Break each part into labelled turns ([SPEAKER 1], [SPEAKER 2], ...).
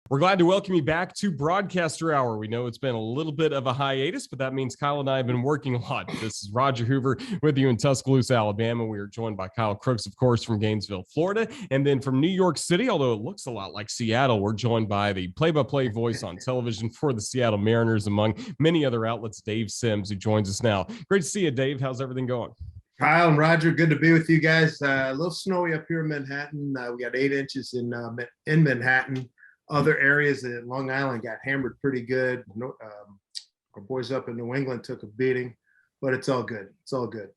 [SPEAKER 1] We're glad to welcome you back to Broadcaster Hour. We know it's been a little bit of a hiatus, but that means Kyle and I have been working a lot. This is Roger Hoover with you in Tuscaloosa, Alabama. We are joined by Kyle Crooks, of course, from Gainesville, Florida. And then from New York City, although it looks a lot like Seattle, we're joined by the play-by-play voice on television for the Seattle Mariners, among many other outlets, Dave Sims, who joins us now. Great to see you, Dave. How's everything going?
[SPEAKER 2] Kyle and Roger, good to be with you guys. A little snowy up here in Manhattan. We got 8 inches in Manhattan. Other areas in Long Island got hammered pretty good. Our boys up in New England took a beating, but it's all good. It's all good.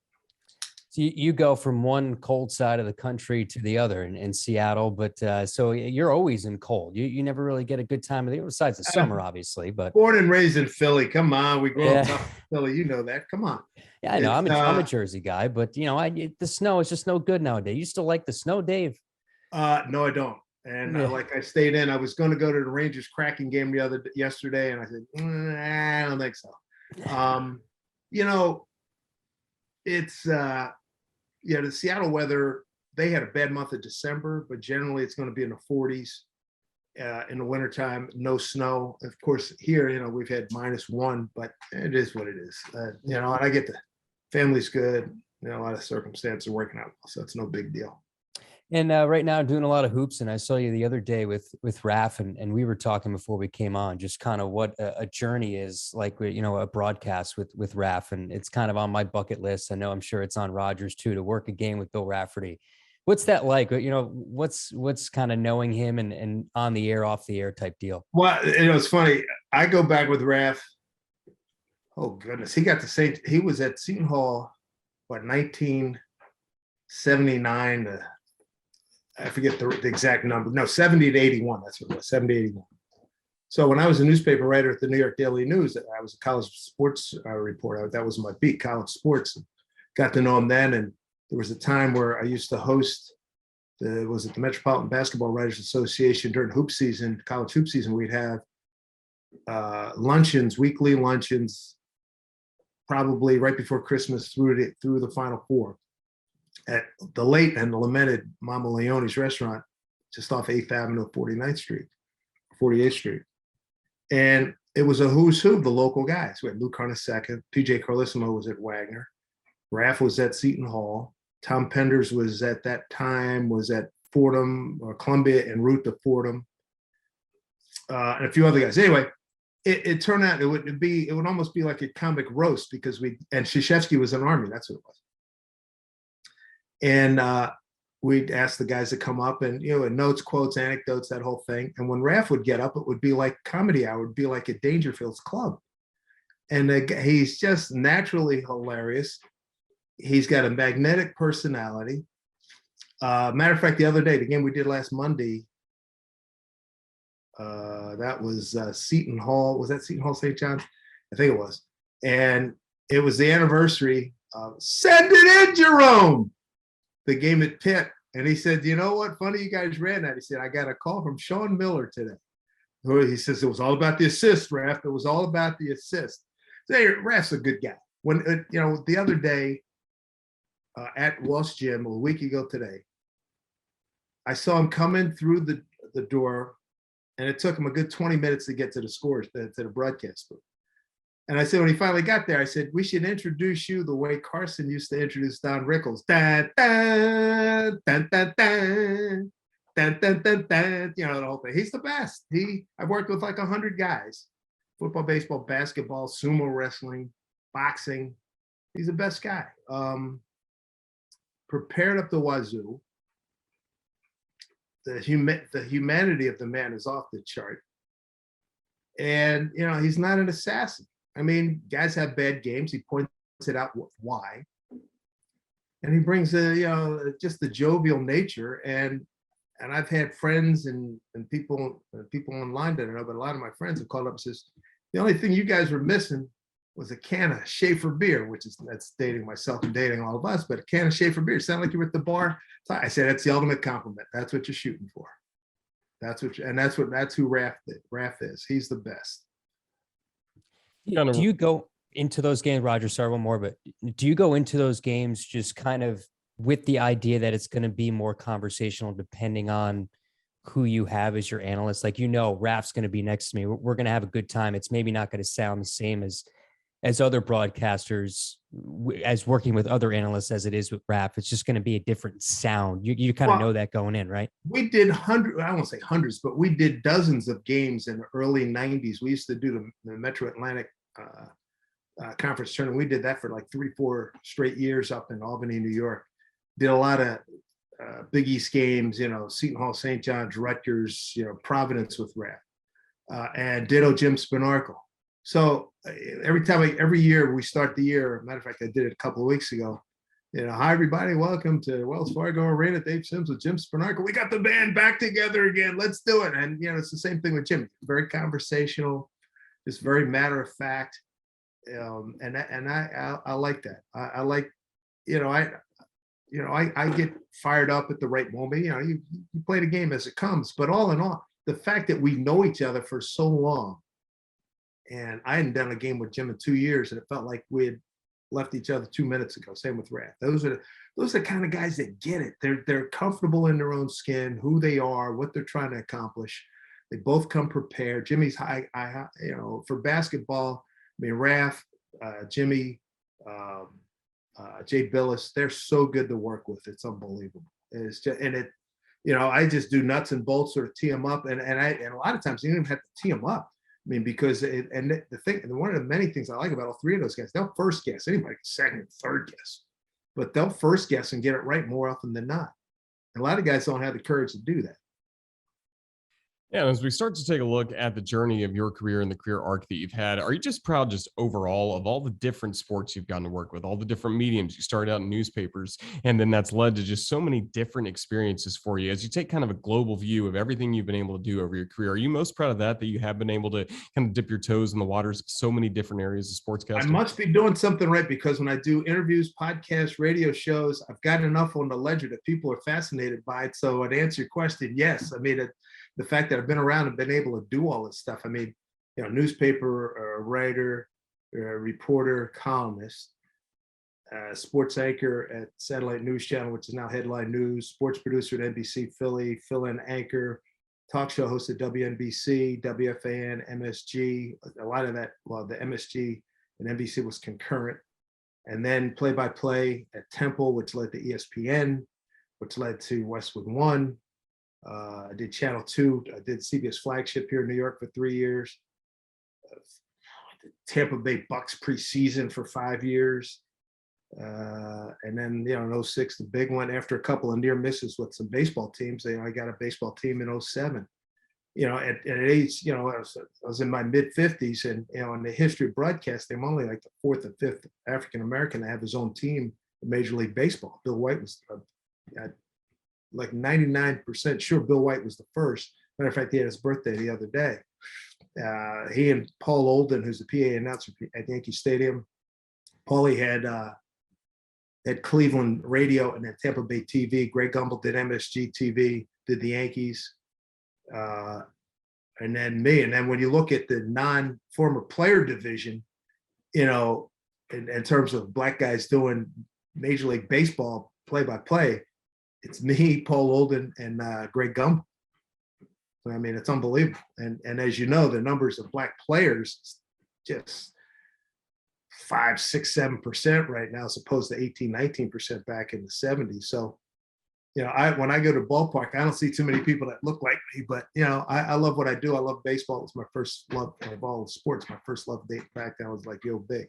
[SPEAKER 3] So you go from one cold side of the country to the other in Seattle, but so you're always in cold. You never really get a good time of the year, besides the summer, obviously. But
[SPEAKER 2] born and raised in Philly. Come on, we grew up in Philly. You know that. Come on.
[SPEAKER 3] Yeah, I know. I'm a Jersey guy, but the snow is just no good nowadays. You still like the snow, Dave?
[SPEAKER 2] No, I don't. And I stayed in. I was going to go to the Rangers Kraken game yesterday, and I said, I don't think so. It's the Seattle weather. They had a bad month of December, but generally it's going to be in the 40s in the wintertime. No snow, of course. Here, we've had -1, but it is what it is. And I get the family's good. A lot of circumstances are working out, so it's no big deal.
[SPEAKER 3] And right now I'm doing a lot of hoops, and I saw you the other day with Raf, and we were talking before we came on, just kind of what a journey is like, a broadcast with Raf, and it's kind of on my bucket list. I know I'm sure it's on Rogers too, to work a game with Bill Raftery. What's that like? What's kind of knowing him and on the air, off the air type deal?
[SPEAKER 2] Well, it's funny. I go back with Raf. Oh goodness, he was at Seton Hall, 1979 to, I forget the exact number. No, 70 to 81. That's what it was, 70 to 81. So when I was a newspaper writer at the New York Daily News, I was a college sports reporter. That was my beat, college sports. Got to know him then. And there was a time where I used to host the Metropolitan Basketball Writers Association during hoop season, college hoop season. We'd have weekly luncheons, probably right before Christmas through the Final Four, at the late and lamented Mama Leone's restaurant, just off 8th Avenue, 48th Street. And it was a who's who of the local guys. We had Lou Carnesecca, PJ Carlissimo was at Wagner, Raf was at Seton Hall, Tom Penders was at Fordham or Columbia en route to Fordham, and a few other guys. Anyway, it turned out it would almost be like a comic roast, because and Krzyzewski was in Army, that's what it was. And we'd ask the guys to come up and, notes, quotes, anecdotes, that whole thing. And when Raf would get up, it would be like comedy hour. It would be like at Dangerfield's Club. And he's just naturally hilarious. He's got a magnetic personality. Matter of fact, the other day, the game we did last Monday, that was Seton Hall. Was that Seton Hall St. John's? I think it was. And it was the anniversary of Send It In, Jerome, the game at Pitt. And he said, you know what? Funny you guys ran that. He said, I got a call from Sean Miller today. He says, it was all about the assist, Raf. It was all about the assist. So, hey, Raf's a good guy. When, the other day at Walsh Gym, a week ago today, I saw him come in through the door, and it took him a good 20 minutes to get to the scores, to the broadcast booth. And I said, when he finally got there, I said, we should introduce you the way Carson used to introduce Don Rickles. Dun, dun, dun, dun, dun, dun, dun, dun, dun, the whole thing. He's the best. I've worked with like 100 guys, football, baseball, basketball, sumo wrestling, boxing. He's the best guy. Prepared up the wazoo. The humanity of the man is off the chart. And, he's not an assassin. I mean, guys have bad games. He points it out why. And he brings just the jovial nature. And I've had friends and people online that I know, but a lot of my friends have called up and says, the only thing you guys were missing was a can of Schaefer beer, that's dating myself and dating all of us, but a can of Schaefer beer. Sound like you were at the bar. So I said, that's the ultimate compliment. That's what you're shooting for. That's who Raf is. He's the best.
[SPEAKER 3] Do you go into those games, Roger? Sorry, one more, but do you go into those games just kind of with the idea that it's going to be more conversational, depending on who you have as your analyst? Like, Raf's going to be next to me. We're going to have a good time. It's maybe not going to sound the same as other broadcasters, as working with other analysts as it is with Raf. It's just going to be a different sound. You kind of know that going in, right?
[SPEAKER 2] We did I won't say hundreds, but we did dozens of games in the early 90s. We used to do the Metro Atlantic conference tournament. We did that for like 3-4 straight years up in Albany, New York. Did a lot of Big East games, Seton Hall, St. John's, Rutgers, Providence with Raf, and ditto Jim Spinarkle. So every year we start the year, matter of fact, I did it a couple of weeks ago. Hi everybody, welcome to Wells Fargo Arena, Dave Sims with Jim Spinarkle. We got the band back together again. Let's do it. And it's the same thing with Jim. Very conversational, just very matter of fact. And I like that. I like, I get fired up at the right moment. You play the game as it comes. But all in all, the fact that we know each other for so long, and I hadn't done a game with Jim in 2 years, and it felt like we had left each other 2 minutes ago. Same with Raf. Those are the kind of guys that get it. They're comfortable in their own skin, who they are, what they're trying to accomplish. They both come prepared. Jimmy's high, for basketball. I mean, Raf, Jimmy, Jay Billis, they're so good to work with. It's unbelievable. It's just, I just do nuts and bolts, sort of tee them up. And a lot of times you don't even have to tee them up. I mean, because one of the many things I like about all three of those guys, they'll first guess. Anybody can second, third guess, but they'll first guess and get it right more often than not. And a lot of guys don't have the courage to do that.
[SPEAKER 1] Yeah, as we start to take a look at the journey of your career and the career arc that you've had, are you just proud just overall of all the different sports you've gotten to work with, all the different mediums? You started out in newspapers, and then that's led to just so many different experiences for you. As you take kind of a global view of everything you've been able to do over your career, are you most proud of that you have been able to kind of dip your toes in the waters of so many different areas of sportscasting?
[SPEAKER 2] I must be doing something right, because when I do interviews, podcasts, radio shows, I've got enough on the ledger that people are fascinated by it. So to answer your question, yes. I mean, the fact that I've been around and been able to do all this stuff. I mean, newspaper writer, reporter, columnist, sports anchor at Satellite News Channel, which is now Headline News, sports producer at NBC Philly, fill-in anchor, talk show host at WNBC, WFAN, MSG. A lot of that, well, the MSG and NBC was concurrent. And then play-by-play at Temple, which led to ESPN, which led to Westwood One. I did Channel 2. I did CBS flagship here in New York for 3 years. Tampa Bay Bucks preseason for 5 years. And then, in 06, the big one, after a couple of near misses with some baseball teams, I got a baseball team in 07. At age, I was in my mid 50s, and, in the history of broadcasting, I'm only like the fourth or fifth African-American to have his own team in Major League Baseball. Bill White was like 99% sure Bill White was the first. Matter of fact, he had his birthday the other day. He and Paul Olden, who's the PA announcer at Yankee Stadium, Paulie had Cleveland radio and then Tampa Bay TV. Greg Gumbel did MSG TV, did the Yankees, and then me. And then when you look at the non-former player division, in terms of black guys doing Major League Baseball play-by-play, it's me, Paul Olden, and Greg Gumbel. So, I mean, it's unbelievable. And as you know, the numbers of black players just 5, 6, 7% right now, as opposed to 18, 19% back in the 70s. So, when I go to ballpark, I don't see too many people that look like me, but, I love what I do. I love baseball. It was my first love of all sports. My first love date back then was like, yo, big.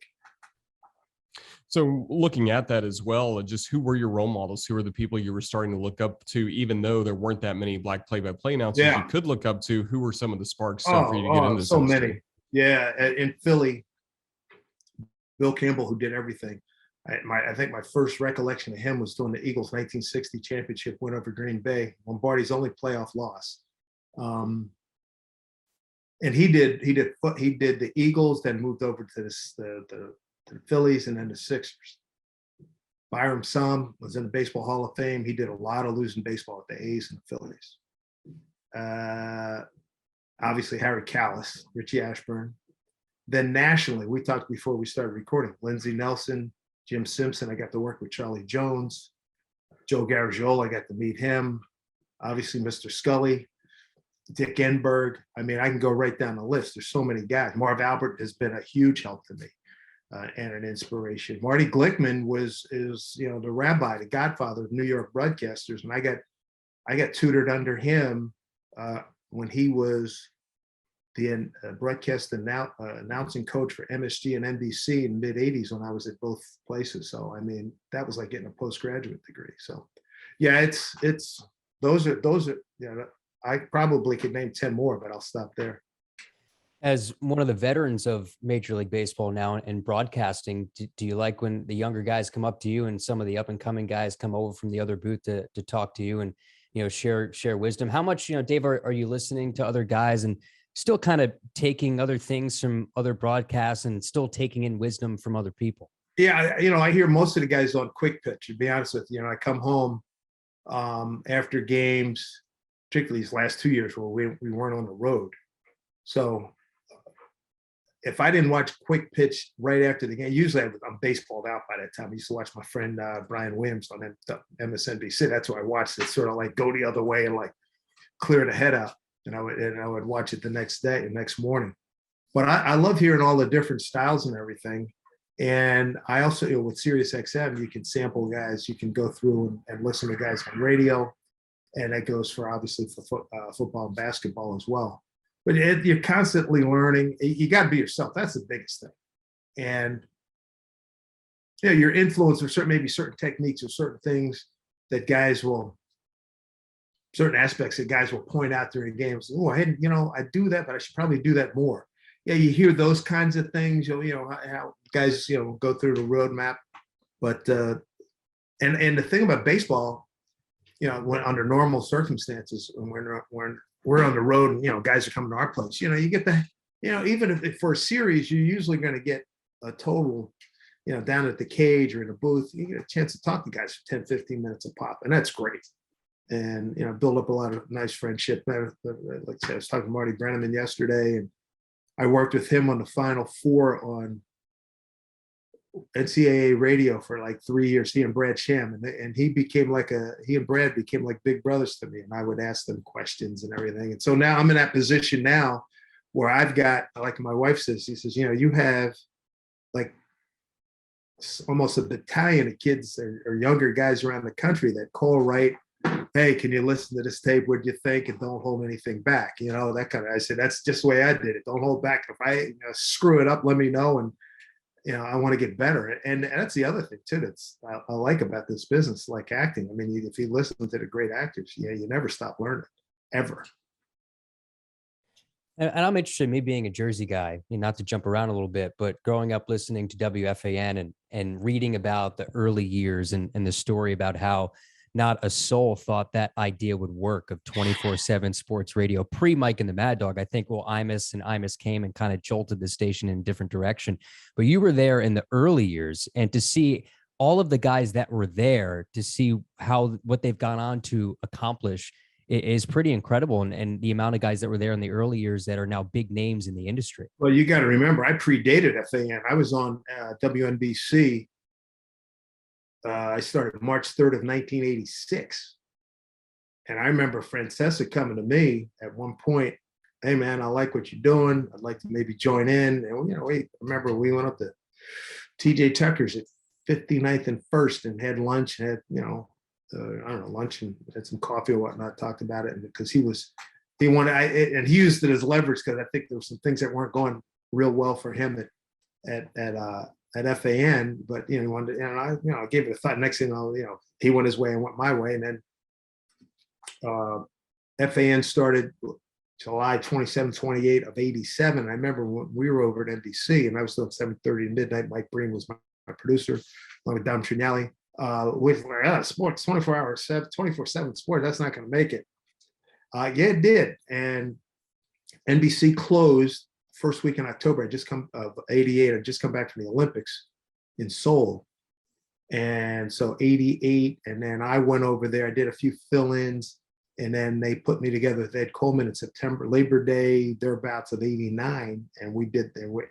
[SPEAKER 1] So looking at that as well, just who were your role models? Who were the people you were starting to look up to, even though there weren't that many black play-by-play announcers you could look up to? Who were some of the sparks for you to get into this?
[SPEAKER 2] So many. Yeah, in Philly, Bill Campbell, who did everything. I think my first recollection of him was doing the Eagles' 1960 championship win over Green Bay, Lombardi's only playoff loss. And he did the Eagles, then moved over to the Phillies, and then the Sixers. Byram Sum was in the Baseball Hall of Fame. He did a lot of losing baseball at the A's and the Phillies. Obviously, Harry Callis, Richie Ashburn. Then nationally, we talked before we started recording, Lindsey Nelson, Jim Simpson. I got to work with Charlie Jones. Joe Garagiola, I got to meet him. Obviously, Mr. Scully. Dick Enberg. I mean, I can go right down the list. There's so many guys. Marv Albert has been a huge help to me and an inspiration. Marty Glickman is the rabbi, the godfather of New York broadcasters, and I got tutored under him when he was the broadcast announcing coach for MSG and NBC in the mid '80s when I was at both places. So I mean, that was like getting a postgraduate degree. So yeah, it's those are I probably could name 10 more, but I'll stop there.
[SPEAKER 3] As one of the veterans of Major League Baseball now and broadcasting, do you like when the younger guys come up to you and some of the up and coming guys come over from the other booth to talk to you and, share wisdom? How much, Dave, are you listening to other guys and still kind of taking other things from other broadcasts and still taking in wisdom from other people?
[SPEAKER 2] Yeah. I hear most of the guys on quick pitch, to be honest with you. I come home after games, particularly these last 2 years where we weren't on the road. So if I didn't watch quick pitch right after the game, usually I'm baseballed out by that time. I used to watch my friend Brian Williams on MSNBC. That's where I watched it, sort of like go the other way and like clear the head out. And I would watch it the next morning. But I love hearing all the different styles and everything. And I also, with Sirius XM, you can sample guys. You can go through and listen to guys on radio. And that goes for obviously for football and basketball as well. But you're constantly learning. You got to be yourself. That's the biggest thing. And your influence of maybe certain techniques or certain things that certain aspects that guys will point out during games. Oh, I do that, but I should probably do that more. Yeah, you hear those kinds of things. How guys go through the roadmap. But and the thing about baseball, when under normal circumstances, when we're on the road and guys are coming to our place, you get even if for a series, you're usually going to get a total, down at the cage or in a booth, you get a chance to talk to guys for 10, 15 minutes a pop, and that's great. And build up a lot of nice friendship. Like I said, I was talking to Marty Brenneman yesterday, and I worked with him on the Final Four on NCAA radio for like 3 years, he and Brad Sham, and he and Brad became like big brothers to me, and I would ask them questions and everything. And so now I'm in that position now where I've got, like my wife says, she says, you have like almost a battalion of kids or younger guys around the country that call right, hey, can you listen to this tape? What do you think? And don't hold anything back. That kind of, I said, that's just the way I did it. Don't hold back. If I screw it up, let me know. And I want to get better. And that's the other thing too, that's I like about this business, like acting. I mean, if you listen to the great actors, you never stop learning, ever.
[SPEAKER 3] And I'm interested, me being a Jersey guy, not to jump around a little bit, but growing up listening to WFAN and reading about the early years and the story about how not a soul thought that idea would work of 24/7 sports radio pre-Mike and the Mad Dog. I think, Imus came and kind of jolted the station in a different direction. But you were there in the early years, and to see all of the guys that were there, to see what they've gone on to accomplish is pretty incredible. And the amount of guys that were there in the early years that are now big names in the industry.
[SPEAKER 2] Well, you got to remember, I predated FAN. I was on WNBC. I started March 3rd of 1986. And I remember Francesa coming to me at one point, hey man, I like what you're doing. I'd like to maybe join in. And I remember we went up to TJ Tucker's at 59th and First and had lunch and had, lunch and had some coffee or whatnot, talked about it. And because he used it as leverage, because I think there were some things that weren't going real well for him at FAN, but he wanted to, I gave it a thought. Next thing he went his way and went my way, and then FAN started July 27, 28 of 87. I remember when we were over at NBC, and I was still at 7:30 to midnight. Mike Breen was my producer, along with Dom Trignelli. With sports, 24 hours, 24/7 sports. That's not going to make it. Yeah, it did, and NBC closed first week in October. I just come of 88. I just come back from the Olympics in Seoul. And so 88. And then I went over there. I did a few fill-ins. And then they put me together with Ed Coleman in September, Labor Day, thereabouts of 89. And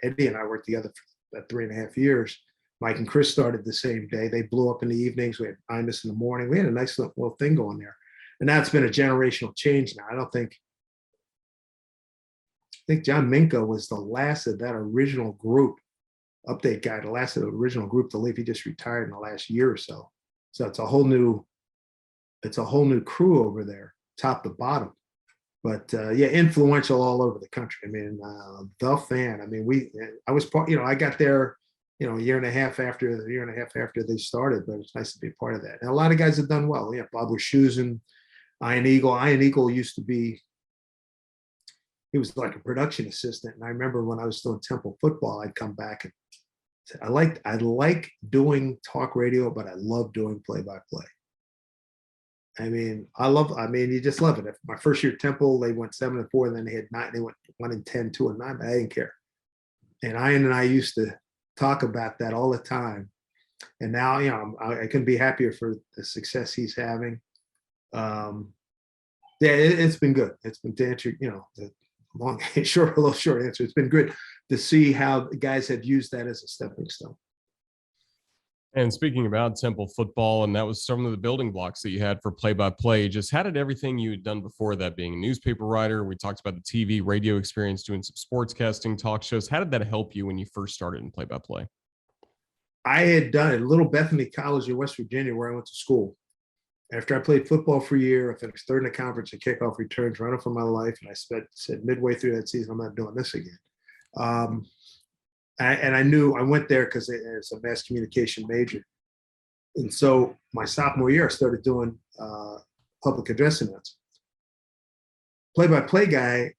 [SPEAKER 2] Eddie and I worked together for about 3.5 years. Mike and Chris started the same day. They blew up in the evenings. We had Imus in the morning. We had a nice little thing going there. And that's been a generational change now. I don't think think John Minka was the last of that original group, update guy, the last of the original group to leave. He just retired in the last year or so. So it's a whole new crew over there, top to bottom. But yeah, influential all over the country. I mean, the Fan. I mean, I was part. I got there, a year and a half after they started. But it's nice to be a part of that. And a lot of guys have done well. Yeah, Bob Wischusen, Ian Eagle. Ian Eagle used to be. He was like a production assistant, and I remember when I was still in Temple football, I'd come back and say, I like doing talk radio, but I love doing play-by-play. I mean, you just love it. My first year at Temple, they went 7-4, and then they had 9. They went 1-10, 2-9. But I didn't care. And Ian and I used to talk about that all the time. And now, I couldn't be happier for the success he's having. Yeah, it's been good. It's been, to answer, the long, a little short answer. It's been good to see how guys have used that as a stepping stone.
[SPEAKER 1] And speaking about Temple football, and that was some of the building blocks that you had for play-by-play, just how did everything you had done before that, being a newspaper writer, we talked about the TV, radio experience, doing some sportscasting, talk shows, how did that help you when you first started in play-by-play? I
[SPEAKER 2] had done it at Little Bethany College in West Virginia, where I went to school. After I played football for a year, I finished third in the conference at kickoff returns, running for my life, and I said midway through that season, I'm not doing this again. I knew I went there because it's a mass communication major. And so my sophomore year, I started doing public address announcing. Play-by-play guy,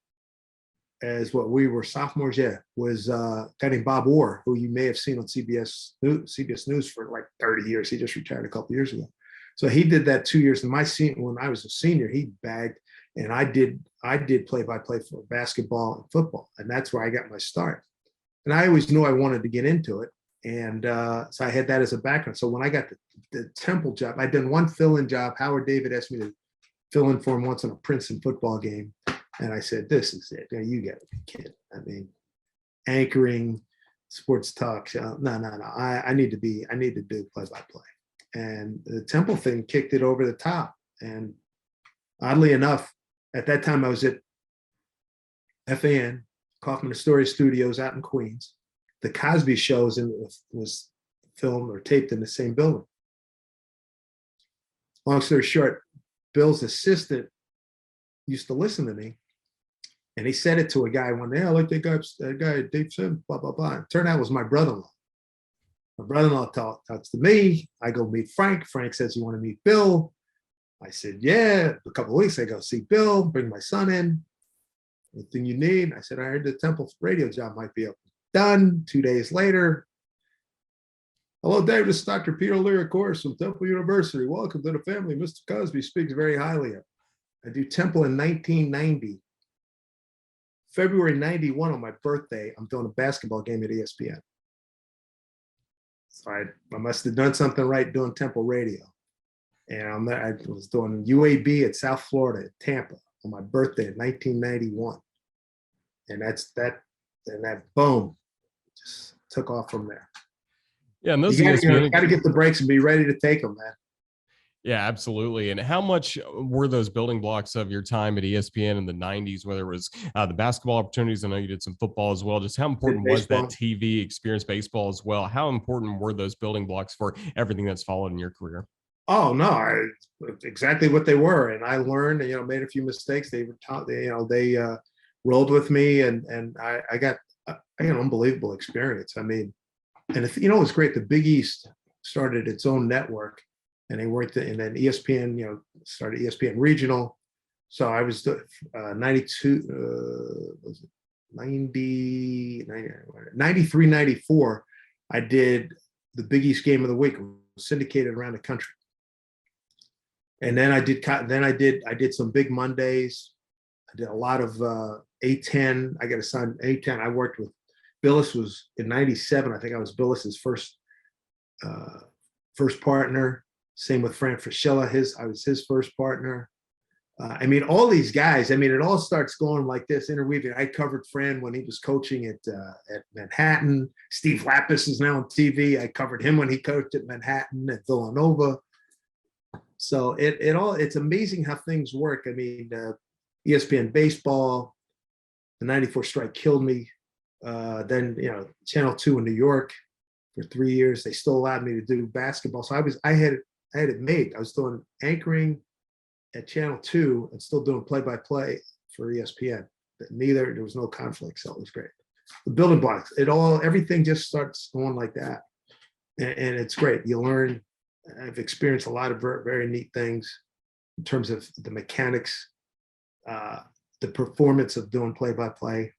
[SPEAKER 2] as what we were sophomores, was a guy named Bob Orr, who you may have seen on CBS News for like 30 years. He just retired a couple years ago. So he did that 2 years. And when I was a senior, he bagged, and I did play-by-play for basketball and football. And that's where I got my start. And I always knew I wanted to get into it. And so I had that as a background. So when I got the Temple job, I'd done one fill-in job. Howard David asked me to fill in for him once on a Princeton football game. And I said, this is it. You got to be kidding. I mean, anchoring, sports talk. No. I need to do play-by-play. And the Temple thing kicked it over the top. And oddly enough, at that time I was at FAN, Kaufman Astoria Studios out in Queens. The Cosby Show was filmed or taped in the same building. Long story short, Bill's assistant used to listen to me, and he said it to a guy one day, I like that guy, Dave Sim, blah, blah, blah. It turned out it was my brother-in-law. My brother-in-law talks to me. I go meet Frank. Frank says, you want to meet Bill? I said, yeah. A couple of weeks, I go see Bill, bring my son in. Anything you need? I said, I heard the Temple radio job might be up. Done. 2 days later. Hello, Dave. This is Dr. Peter Lear, course from Temple University. Welcome to the family. Mr. Cosby speaks very highly of. I do Temple in 1990. February 91 on my birthday, I'm doing a basketball game at ESPN. So I must have done something right doing Temple radio. And I was doing UAB at South Florida, at Tampa, on my birthday in 1991. And that boom, just took off from there.
[SPEAKER 1] Yeah, and those
[SPEAKER 2] you got to get the breaks and be ready to take them, man.
[SPEAKER 1] Yeah, absolutely. And how much were those building blocks of your time at ESPN in the 90s, whether it was the basketball opportunities? I know you did some football as well. Just how important was that TV experience, baseball as well? How important were those building blocks for everything that's followed in your career?
[SPEAKER 2] Oh, no, exactly what they were. And I learned, made a few mistakes. They were taught, they rolled with me, and I got an unbelievable experience. I mean, and it was great. The Big East started its own network, and they worked, and then ESPN, started ESPN Regional. So I was 93, 94. I did the Big East Game of the Week, syndicated around the country. And then I did some Big Mondays. I did a lot of A10. I got assigned A10. I worked with Billis, was in 97. I think I was Billis's first partner. Same with Fran Fraschilla. I was his first partner. I mean, all these guys, it all starts going like this, interweaving. I covered Fran when he was coaching at Manhattan. Steve Lapis is now on TV. I covered him when he coached at Manhattan, at Villanova. So it's amazing how things work. I mean, ESPN baseball, the 94 strike killed me. Then, Channel 2 in New York for 3 years, they still allowed me to do basketball. So I had it made. I was doing anchoring at Channel 2 and still doing play-by-play for ESPN. But there was no conflict, so it was great. The building blocks, everything just starts going like that. And it's great. You learn. I've experienced a lot of very, very neat things in terms of the mechanics, the performance of doing play-by-play.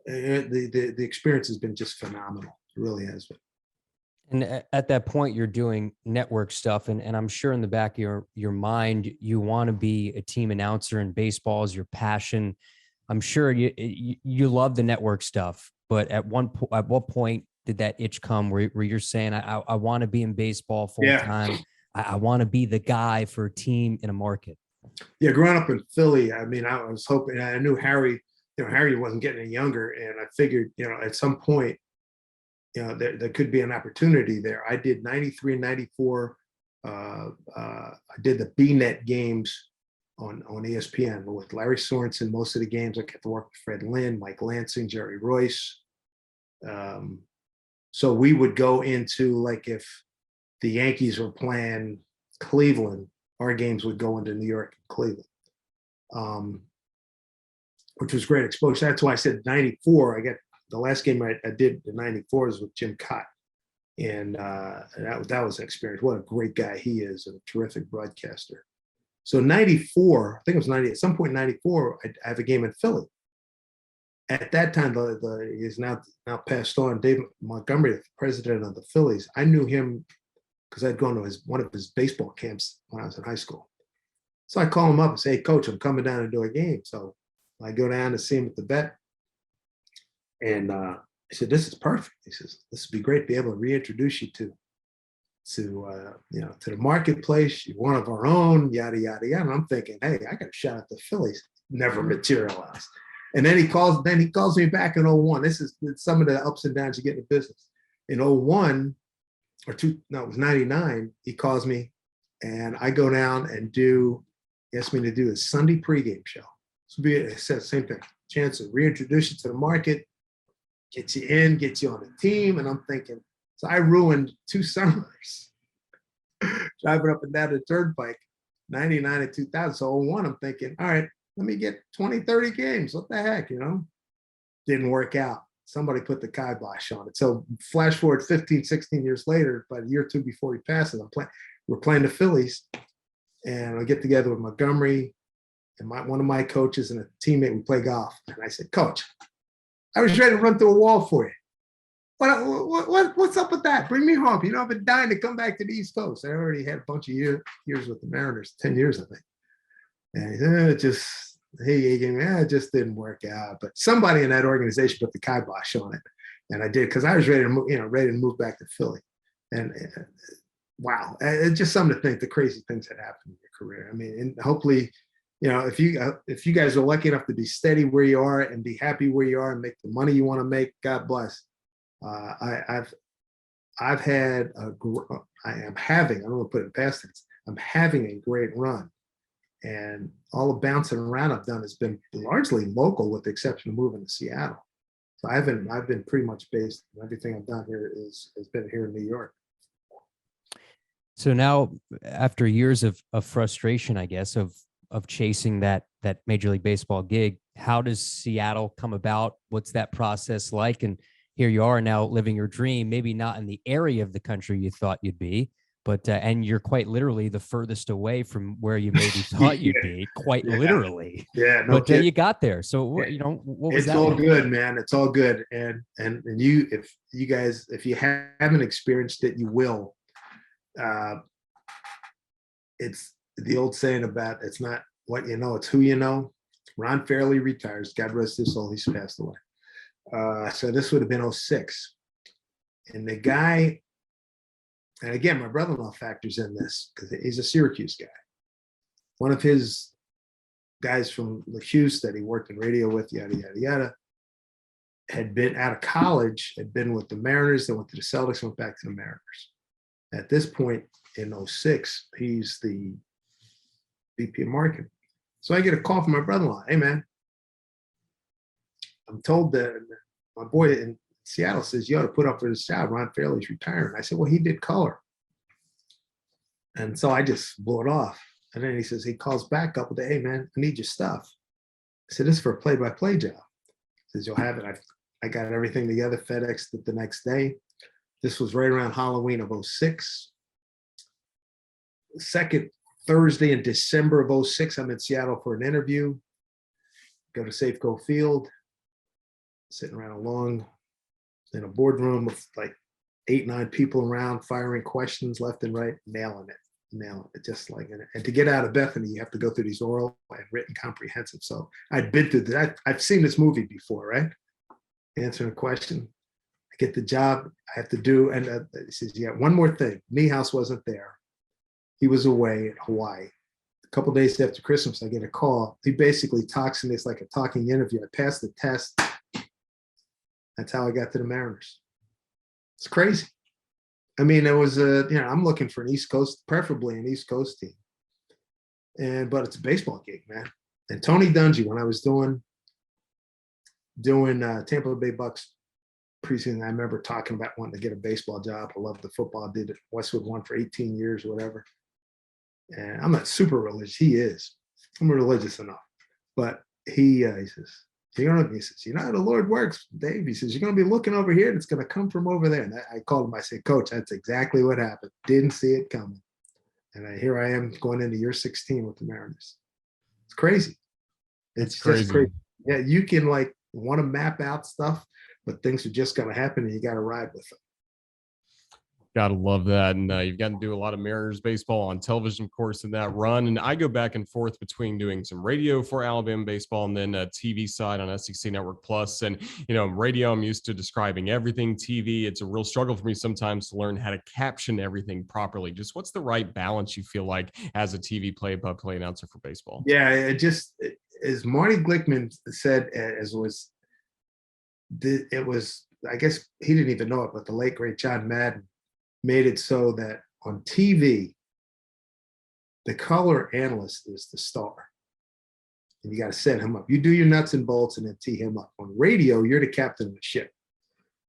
[SPEAKER 2] The experience has been just phenomenal. It really has been.
[SPEAKER 3] And at that point, you're doing network stuff, and I'm sure in the back of your mind, you want to be a team announcer, and baseball is your passion. I'm sure you love the network stuff, but at what point did that itch come where you're saying, I want to be in baseball full time? I want to be the guy for a team in a market.
[SPEAKER 2] Yeah, growing up in Philly, I mean, I was hoping. I knew Harry. Harry wasn't getting any younger, and I figured, at some point, there could be an opportunity there. I did 93 and 94. I did the BNet games on ESPN with Larry Sorensen. Most of the games I kept to work with Fred Lynn, Mike Lansing, Jerry Royce. So we would go into, like, if the Yankees were playing Cleveland, our games would go into New York and Cleveland, which was great exposure. That's why I said 94. I got the last game I did in 94 was with Jim Cott. And that was an experience. What a great guy he is, and a terrific broadcaster. So 94, I think it was 90, at some point in 94, I have a game in Philly. At that time, he's now passed on, Dave Montgomery, the president of the Phillies. I knew him because I'd gone to one of his baseball camps when I was in high school. So I call him up and say, "Hey, Coach, I'm coming down to do a game." So I go down to see him at the vet. And he said, "This is perfect." He says, "This would be great to be able to reintroduce you to the marketplace. You're one of our own, yada, yada, yada." And I'm thinking, hey, I got a shot at the Phillies. Never materialized. And then he calls me back in 01. This is some of the ups and downs you get in business. In 01 or two, no, it was 99, he calls me and I go down and he asked me to do a Sunday pregame show. So it says same thing, chance to reintroduce you to the market, get you in, get you on the team. And I'm thinking, so I ruined 2 summers driving up and down the turnpike, 99 and 2000. So 01, I'm thinking, all right, let me get 20, 30 games. What the heck, Didn't work out. Somebody put the kibosh on it. So flash forward 15, 16 years later, about a year or two before he passes, we're playing the Phillies, and I get together with Montgomery and one of my coaches and a teammate. We play golf. And I said, "Coach, I was ready to run through a wall for you. What's up with that? Bring me home. I've been dying to come back to the East Coast." I already had a bunch of years with the Mariners, 10 years, I think. And he said, it just didn't work out. But somebody in that organization put the kibosh on it. And I did, because I was ready to move back to Philly. And wow, it's just something to think, the crazy things that happen in your career. I mean, and hopefully, if you guys are lucky enough to be steady where you are and be happy where you are and make the money you want to make, God bless. I am having, I don't want to put it in past tense, I'm having a great run. And all the bouncing around I've done has been largely local, with the exception of moving to Seattle. So I've been pretty much based, everything I've done here has been here in New York.
[SPEAKER 3] So now, after years of frustration, I guess, of chasing that Major League Baseball gig, how does Seattle come about? What's that process like? And here you are now living your dream, maybe not in the area of the country you thought you'd be, but and you're quite literally the furthest away from where you maybe thought you'd be, quite literally.
[SPEAKER 2] Yeah, no,
[SPEAKER 3] but you got there. So what was
[SPEAKER 2] it's
[SPEAKER 3] that
[SPEAKER 2] all
[SPEAKER 3] like?
[SPEAKER 2] good, man. It's all good. And you, if you haven't experienced it, you will. It's the old saying about, it's not what you know, it's who you know. Ron Fairley retires. God rest his soul. He's passed away. So this would have been 06. And the guy, and again, my brother-in-law factors in this because he's a Syracuse guy. One of his guys from Lacuse that he worked in radio with, yada, yada, yada, had been out of college, had been with the Mariners, then went to the Celtics, went back to the Mariners. At this point in 06, he's the VP of marketing. So I get a call from my brother-in-law. Hey, man, I'm told that my boy in Seattle says you ought to put up for this job. Ron Fairley's retiring. I said, well, he did color. And so I just blew it off. And then he says, he calls back up with, hey, man, I need your stuff. I said, this is for a play-by-play job. He says, you'll have it. I got everything together, FedExed it the next day. This was right around Halloween of 06. Second Thursday in December of 06, I'm in Seattle for an interview. Go to Safeco Field, sitting around in a boardroom with like 8, 9 people around, firing questions left and right, nailing it. Just like, and to get out of Bethany, you have to go through these oral and written comprehensive. So I'd been through that. I've seen this movie before, right? Answering a question. I get the job I have to do. And he says, yeah, one more thing. Niehaus wasn't there. He was away in Hawaii. A couple of days after Christmas, I get a call. He basically talks to me. It's like a talking interview. I passed the test. That's how I got to the Mariners. It's crazy. I mean, it was I'm looking for an East Coast, preferably an East Coast team. But it's a baseball gig, man. And Tony Dungy, when I was doing Tampa Bay Bucks preseason, I remember talking about wanting to get a baseball job. I loved the football. I did it Westwood One for 18 years or whatever. And I'm not super religious. He is. I'm religious enough. But he says, he says, you know how the Lord works, Dave. He says, you're going to be looking over here and it's going to come from over there. And I called him. I said, Coach, that's exactly what happened. Didn't see it coming. And here I am going into year 16 with the Mariners. It's crazy. It's just crazy. Yeah, you can like want to map out stuff, but things are just going to happen and you got to ride with them.
[SPEAKER 1] Gotta love that. And you've gotten to do a lot of Mariners baseball on television, of course, in that run. And I go back and forth between doing some radio for Alabama baseball and then a TV side on SEC Network Plus. And, radio, I'm used to describing everything. TV, it's a real struggle for me sometimes to learn how to caption everything properly. Just what's the right balance you feel like as a TV play-by-play announcer for baseball?
[SPEAKER 2] Yeah, as Marty Glickman said, it was, I guess he didn't even know it, but the late, great John Madden made it so that on TV, the color analyst is the star. And you got to set him up. You do your nuts and bolts and then tee him up. On radio, you're the captain of the ship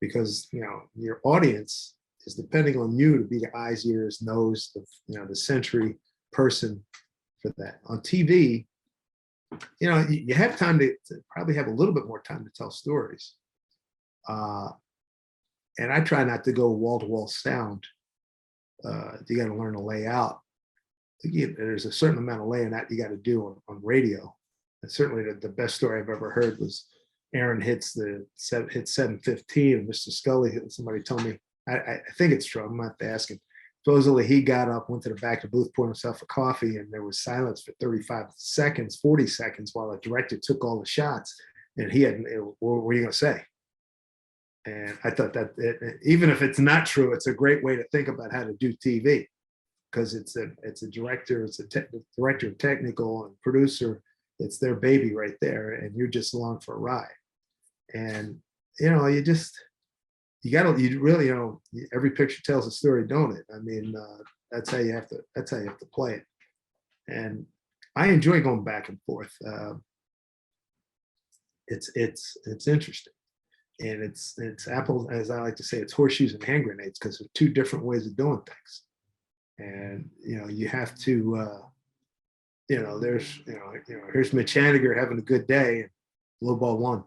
[SPEAKER 2] because, your audience is depending on you to be the eyes, ears, nose, the sensory person for that. On TV, you have time to probably have a little bit more time to tell stories. And I try not to go wall-to-wall sound. You got to learn to lay out. There's a certain amount of laying out you got to do on radio. And certainly the best story I've ever heard was Aaron hit 715, and Mr. Scully, somebody told me, I think it's true, I'm not asking. Supposedly he got up, went to the back of the booth, poured himself a coffee, and there was silence for 35 seconds, 40 seconds while the director took all the shots. And what were you going to say? And I thought that even if it's not true, it's a great way to think about how to do TV, because it's a director, director of technical and producer. It's their baby right there, and you're just along for a ride. And every picture tells a story, don't it? I mean, that's how you have to play it. And I enjoy going back and forth. It's interesting. And it's apples, as I like to say, it's horseshoes and hand grenades, because they're two different ways of doing things. And you have to here's Mitch Haniger having a good day and low ball 1.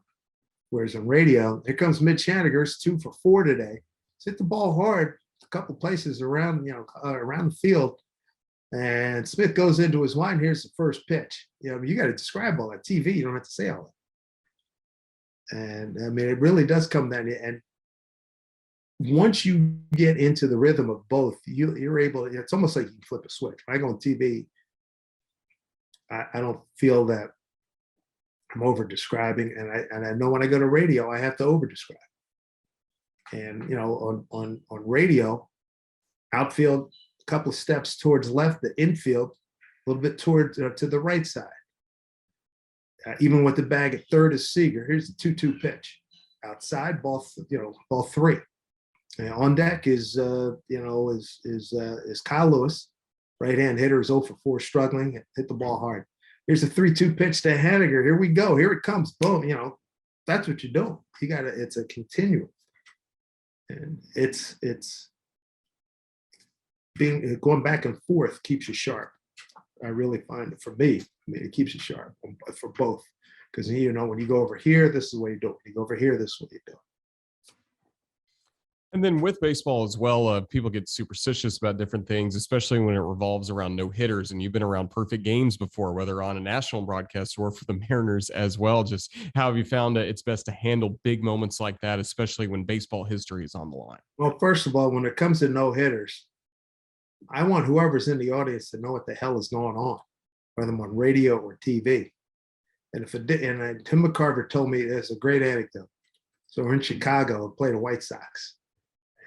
[SPEAKER 2] Whereas on radio, here comes Mitch Haniger, it's 2 for 4 today. He's hit the ball hard a couple places around around the field. And Smith goes into his line. Here's the first pitch. You got to describe all that. TV, you don't have to say all that. And I mean, it really does come down to, and once you get into the rhythm of both, you're able, it's almost like you can flip a switch. When I go on TV, I don't feel that I'm over describing, and I know when I go to radio, I have to over describe. And on radio, outfield, a couple of steps towards left, the infield, a little bit towards to the right side. Even with the bag at third is Seager. Here's the 2-2 pitch. Outside, ball 3. And on deck is Kyle Lewis, right-hand hitter, is 0 for 4, struggling, hit the ball hard. Here's a 3-2 pitch to Henniger. Here we go. Here it comes. Boom. That's what you're doing. You got to. It's a continuum, and it's being going back and forth keeps you sharp. I really find it for me. It keeps you sharp for both. Because when you go over here, this is what you do. When you go over here, this is what you do.
[SPEAKER 1] And then with baseball as well, people get superstitious about different things, especially when it revolves around no-hitters. And you've been around perfect games before, whether on a national broadcast or for the Mariners as well. Just how have you found that it's best to handle big moments like that, especially when baseball history is on the line?
[SPEAKER 2] Well, first of all, when it comes to no-hitters, I want whoever's in the audience to know what the hell is going on, whether I'm on radio or TV. And if it did, Tim McCarver told me there's a great anecdote. So we're in Chicago, played the White Sox,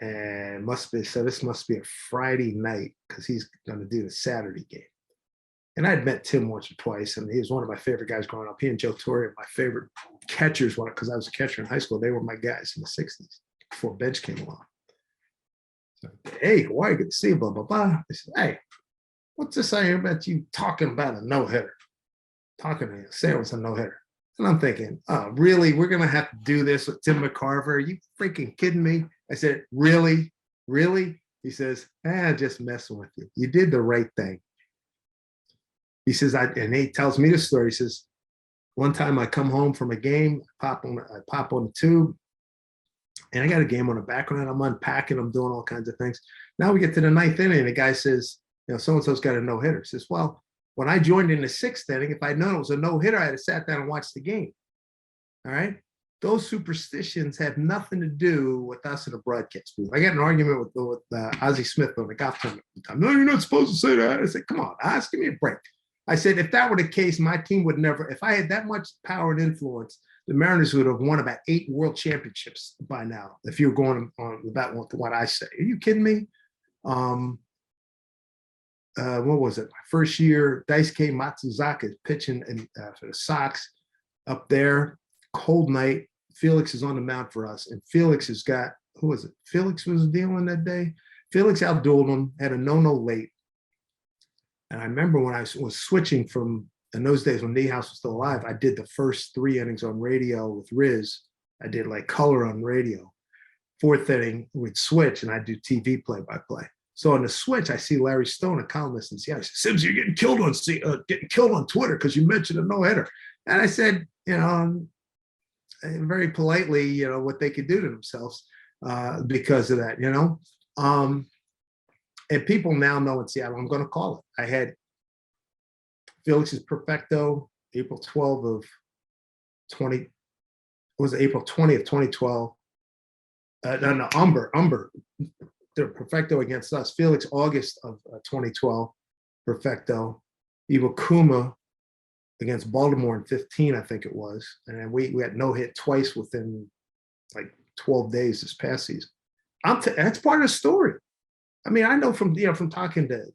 [SPEAKER 2] and this must be a Friday night because he's going to do the Saturday game. And I'd met Tim once or twice, and he was one of my favorite guys growing up. He and Joe Torre, my favorite catchers, because I was a catcher in high school. They were my guys in the '60s before bench came along. So, hey, Hawaii, good to see you, blah, blah, blah. I said, hey, what's this I hear about you talking about a no-hitter? Talking to you, saying it was a no-hitter. And I'm thinking, oh, really? We're going to have to do this with Tim McCarver? Are you freaking kidding me? I said, really? Really? He says, just messing with you. You did the right thing. He says, and he tells me the story. He says, one time I come home from a game, I pop on the tube, and I got a game on the background. I'm unpacking. I'm doing all kinds of things. Now we get to the ninth inning, and the guy says, so-and-so's got a no-hitter. He says, well, when I joined in the sixth inning, if I'd known it was a no-hitter, I'd have sat down and watched the game. All right? Those superstitions have nothing to do with us in the broadcast booth. I got an argument with Ozzie Smith on the golf tournament one time. No, you're not supposed to say that. I said, come on, Oz, give me a break. I said, if that were the case, my team would never, if I had that much power and influence, the Mariners would have won about 8 world championships by now, if you're going on about what I say. Are you kidding me? What was it? My first year, Daisuke Matsuzaka is pitching for the Sox up there. Cold night. Felix is on the mound for us. And Felix has got, who was it? Felix was dealing that day. Felix outdueled him, had a no late. And I remember when I was switching from, in those days when Niehaus was still alive, I did the first 3 innings on radio with Riz. I did like color on radio. 4th inning, we'd switch and I'd do TV play-by-play. So on the switch, I see Larry Stone, a columnist in Seattle. He said, Sims, you're getting killed on Twitter because you mentioned a no-hitter. And I said, very politely, what they could do to themselves because of that, and people now know in Seattle, I'm going to call it. I had Felix's Perfecto, April 12 of 20, it was April 20th, 2012. No, Umber, the Perfecto against us. Felix, August of 2012, Perfecto. Iwakuma against Baltimore in 15, I think it was. And then we had no hit twice within like 12 days this past season. That's part of the story. I mean, I know from talking to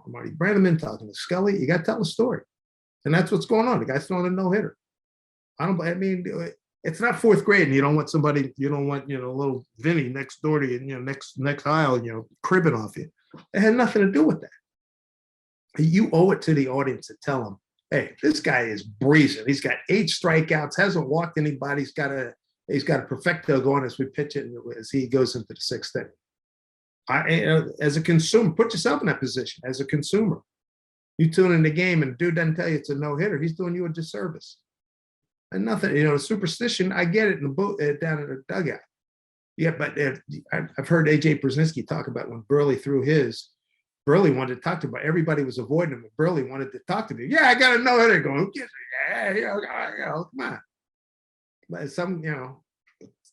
[SPEAKER 2] Marty Brannaman, talking to Scully, you got to tell the story. And that's what's going on. The guy's throwing a no-hitter. It's not 4th grade and you don't want little Vinny next door to you, next aisle, cribbing off you. It had nothing to do with that. You owe it to the audience to tell them, hey, this guy is breezing. He's got 8 strikeouts, hasn't walked anybody. He's got a perfecto going as we pitch it as he goes into the 6th inning. As a consumer, put yourself in that position. As a consumer, you tune in the game and the dude doesn't tell you it's a no-hitter. He's doing you a disservice. And nothing, superstition, I get it in the boat down in the dugout. Yeah, but I've heard AJ Brzezinski talk about when Burley threw his. Burley wanted to talk to him, but everybody was avoiding him. And Burley wanted to talk to me. Yeah, I got a no-hitter going. Who gives it? Come on. But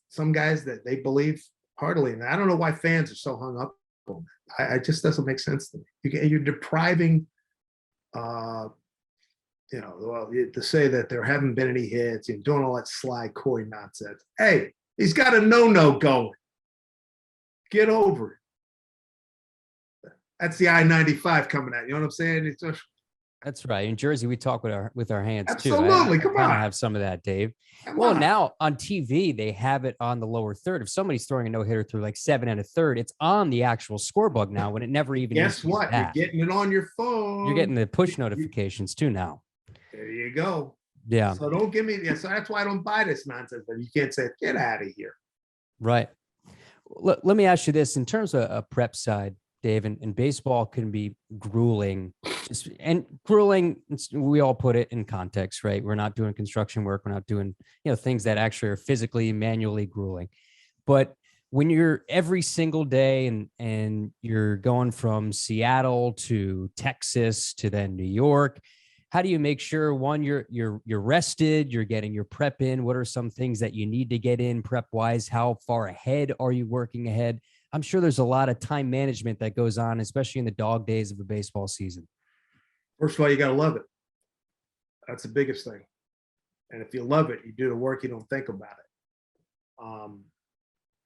[SPEAKER 2] some guys that they believe heartily, and I don't know why fans are so hung up on that. It just doesn't make sense to me. You're depriving, to say that there haven't been any hits, and doing all that sly, coy nonsense. Hey, he's got a no going. Get over it. That's the I-95 coming out. You know what I'm saying?
[SPEAKER 3] That's right. In Jersey, we talk with our hands
[SPEAKER 2] Absolutely.
[SPEAKER 3] too.
[SPEAKER 2] Absolutely. Come on.
[SPEAKER 3] I have some of that, Dave. Now on TV, they have it on the lower third. If somebody's throwing a no-hitter through like 7 1/3, it's on the actual scorebook now when it never even.
[SPEAKER 2] Guess what? You're getting it on your phone.
[SPEAKER 3] You're getting the push notifications too now.
[SPEAKER 2] There you go.
[SPEAKER 3] Yeah.
[SPEAKER 2] So don't give me. So that's why I don't buy this nonsense. But you can't say, get out of here.
[SPEAKER 3] Right. Let me ask you this in terms of a prep side, Dave, and baseball can be grueling, and grueling. We all put it in context, right? We're not doing construction work. We're not doing, things that actually are physically, manually grueling. But when you're every single day and you're going from Seattle to Texas to then New York, how do you make sure, one, you're rested, you're getting your prep in? What are some things that you need to get in prep wise? How far ahead are you working ahead? I'm sure there's a lot of time management that goes on, especially in the dog days of a baseball season.
[SPEAKER 2] First of all, you got to love it. That's the biggest thing. And if you love it, you do the work, you don't think about it.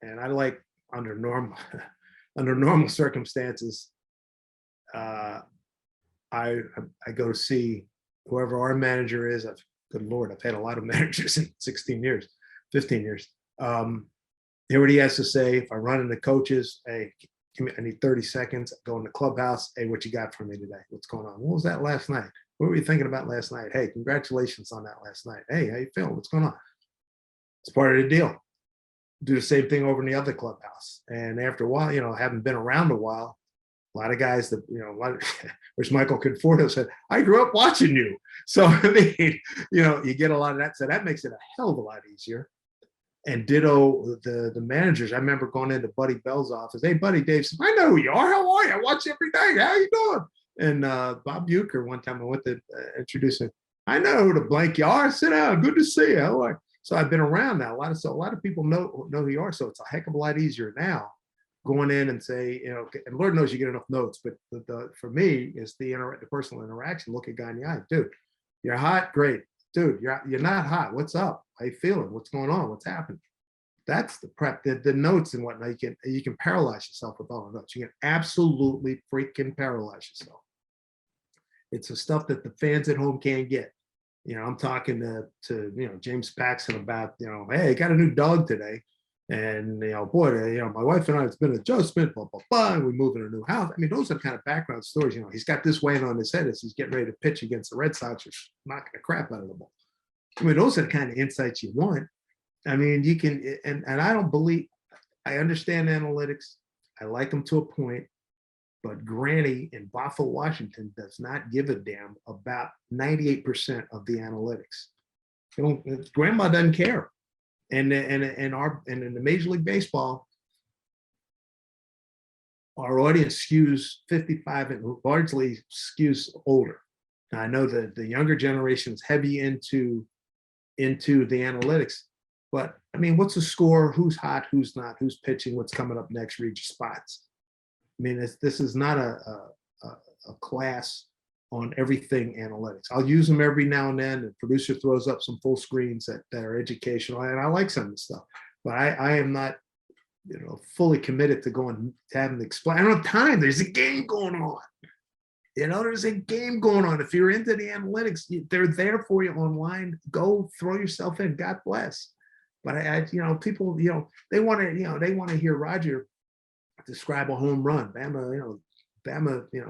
[SPEAKER 2] And I like under normal circumstances, I go to see whoever our manager is. Good Lord, I've had a lot of managers in 16 years, 15 years. Hear what he has to say. If I run into coaches, hey, I need 30 seconds. I go in the clubhouse. Hey, what you got for me today? What's going on? What was that last night? What were you thinking about last night? Hey, congratulations on that last night. Hey, how you feeling? What's going on? It's part of the deal. Do the same thing over in the other clubhouse. And after a while, having been around a while, a lot of guys that, which Michael Conforto said, I grew up watching you. So, I mean, you get a lot of that. So that makes it a hell of a lot easier. And ditto the managers. I remember going into Buddy Bell's office. Hey, Buddy, Dave says, I know who you are. How are you? I watch you every day. How you doing? And Bob Bucher, one time I went to introduce him. I know who the blank you are. Sit down. Good to see you. How are you? So I've been around now. A lot of people know who you are. So it's a heck of a lot easier now going in and say, and Lord knows you get enough notes, but for me, it's the personal interaction. Look a guy in the eye. Dude, you're hot. Great. Dude, you're not hot. What's up? How you feeling? What's going on? What's happening? That's the prep, the notes and whatnot. You can paralyze yourself with all the notes. You can absolutely freaking paralyze yourself. It's the stuff that the fans at home can't get. I'm talking to James Paxson about, hey, I got a new dog today. And, boy, my wife and I, it's been an adjustment, blah, blah, blah. And we move in a new house. I mean, those are the kind of background stories. He's got this weighing on his head as he's getting ready to pitch against the Red Sox, which knocking the crap out of the ball. I mean, those are the kind of insights you want. I mean, you can, and I understand analytics. I like them to a point. But Granny in Bothell, Washington does not give a damn about 98% of the analytics. Grandma doesn't care. And in the Major League Baseball, our audience skews 55 and largely skews older. Now, I know that the younger generation is heavy into the analytics, but I mean, what's the score? Who's hot? Who's not? Who's pitching? What's coming up next? Read your spots. I mean, this is not a class on everything analytics. I'll use them every now and then. The producer throws up some full screens that are educational, and I like some of the stuff. But I am not, fully committed to going to having to explain. I don't have time. There's a game going on. There's a game going on. If you're into the analytics, they're there for you online. Go throw yourself in. God bless. But people, they want to hear Roger describe a home run. Bama,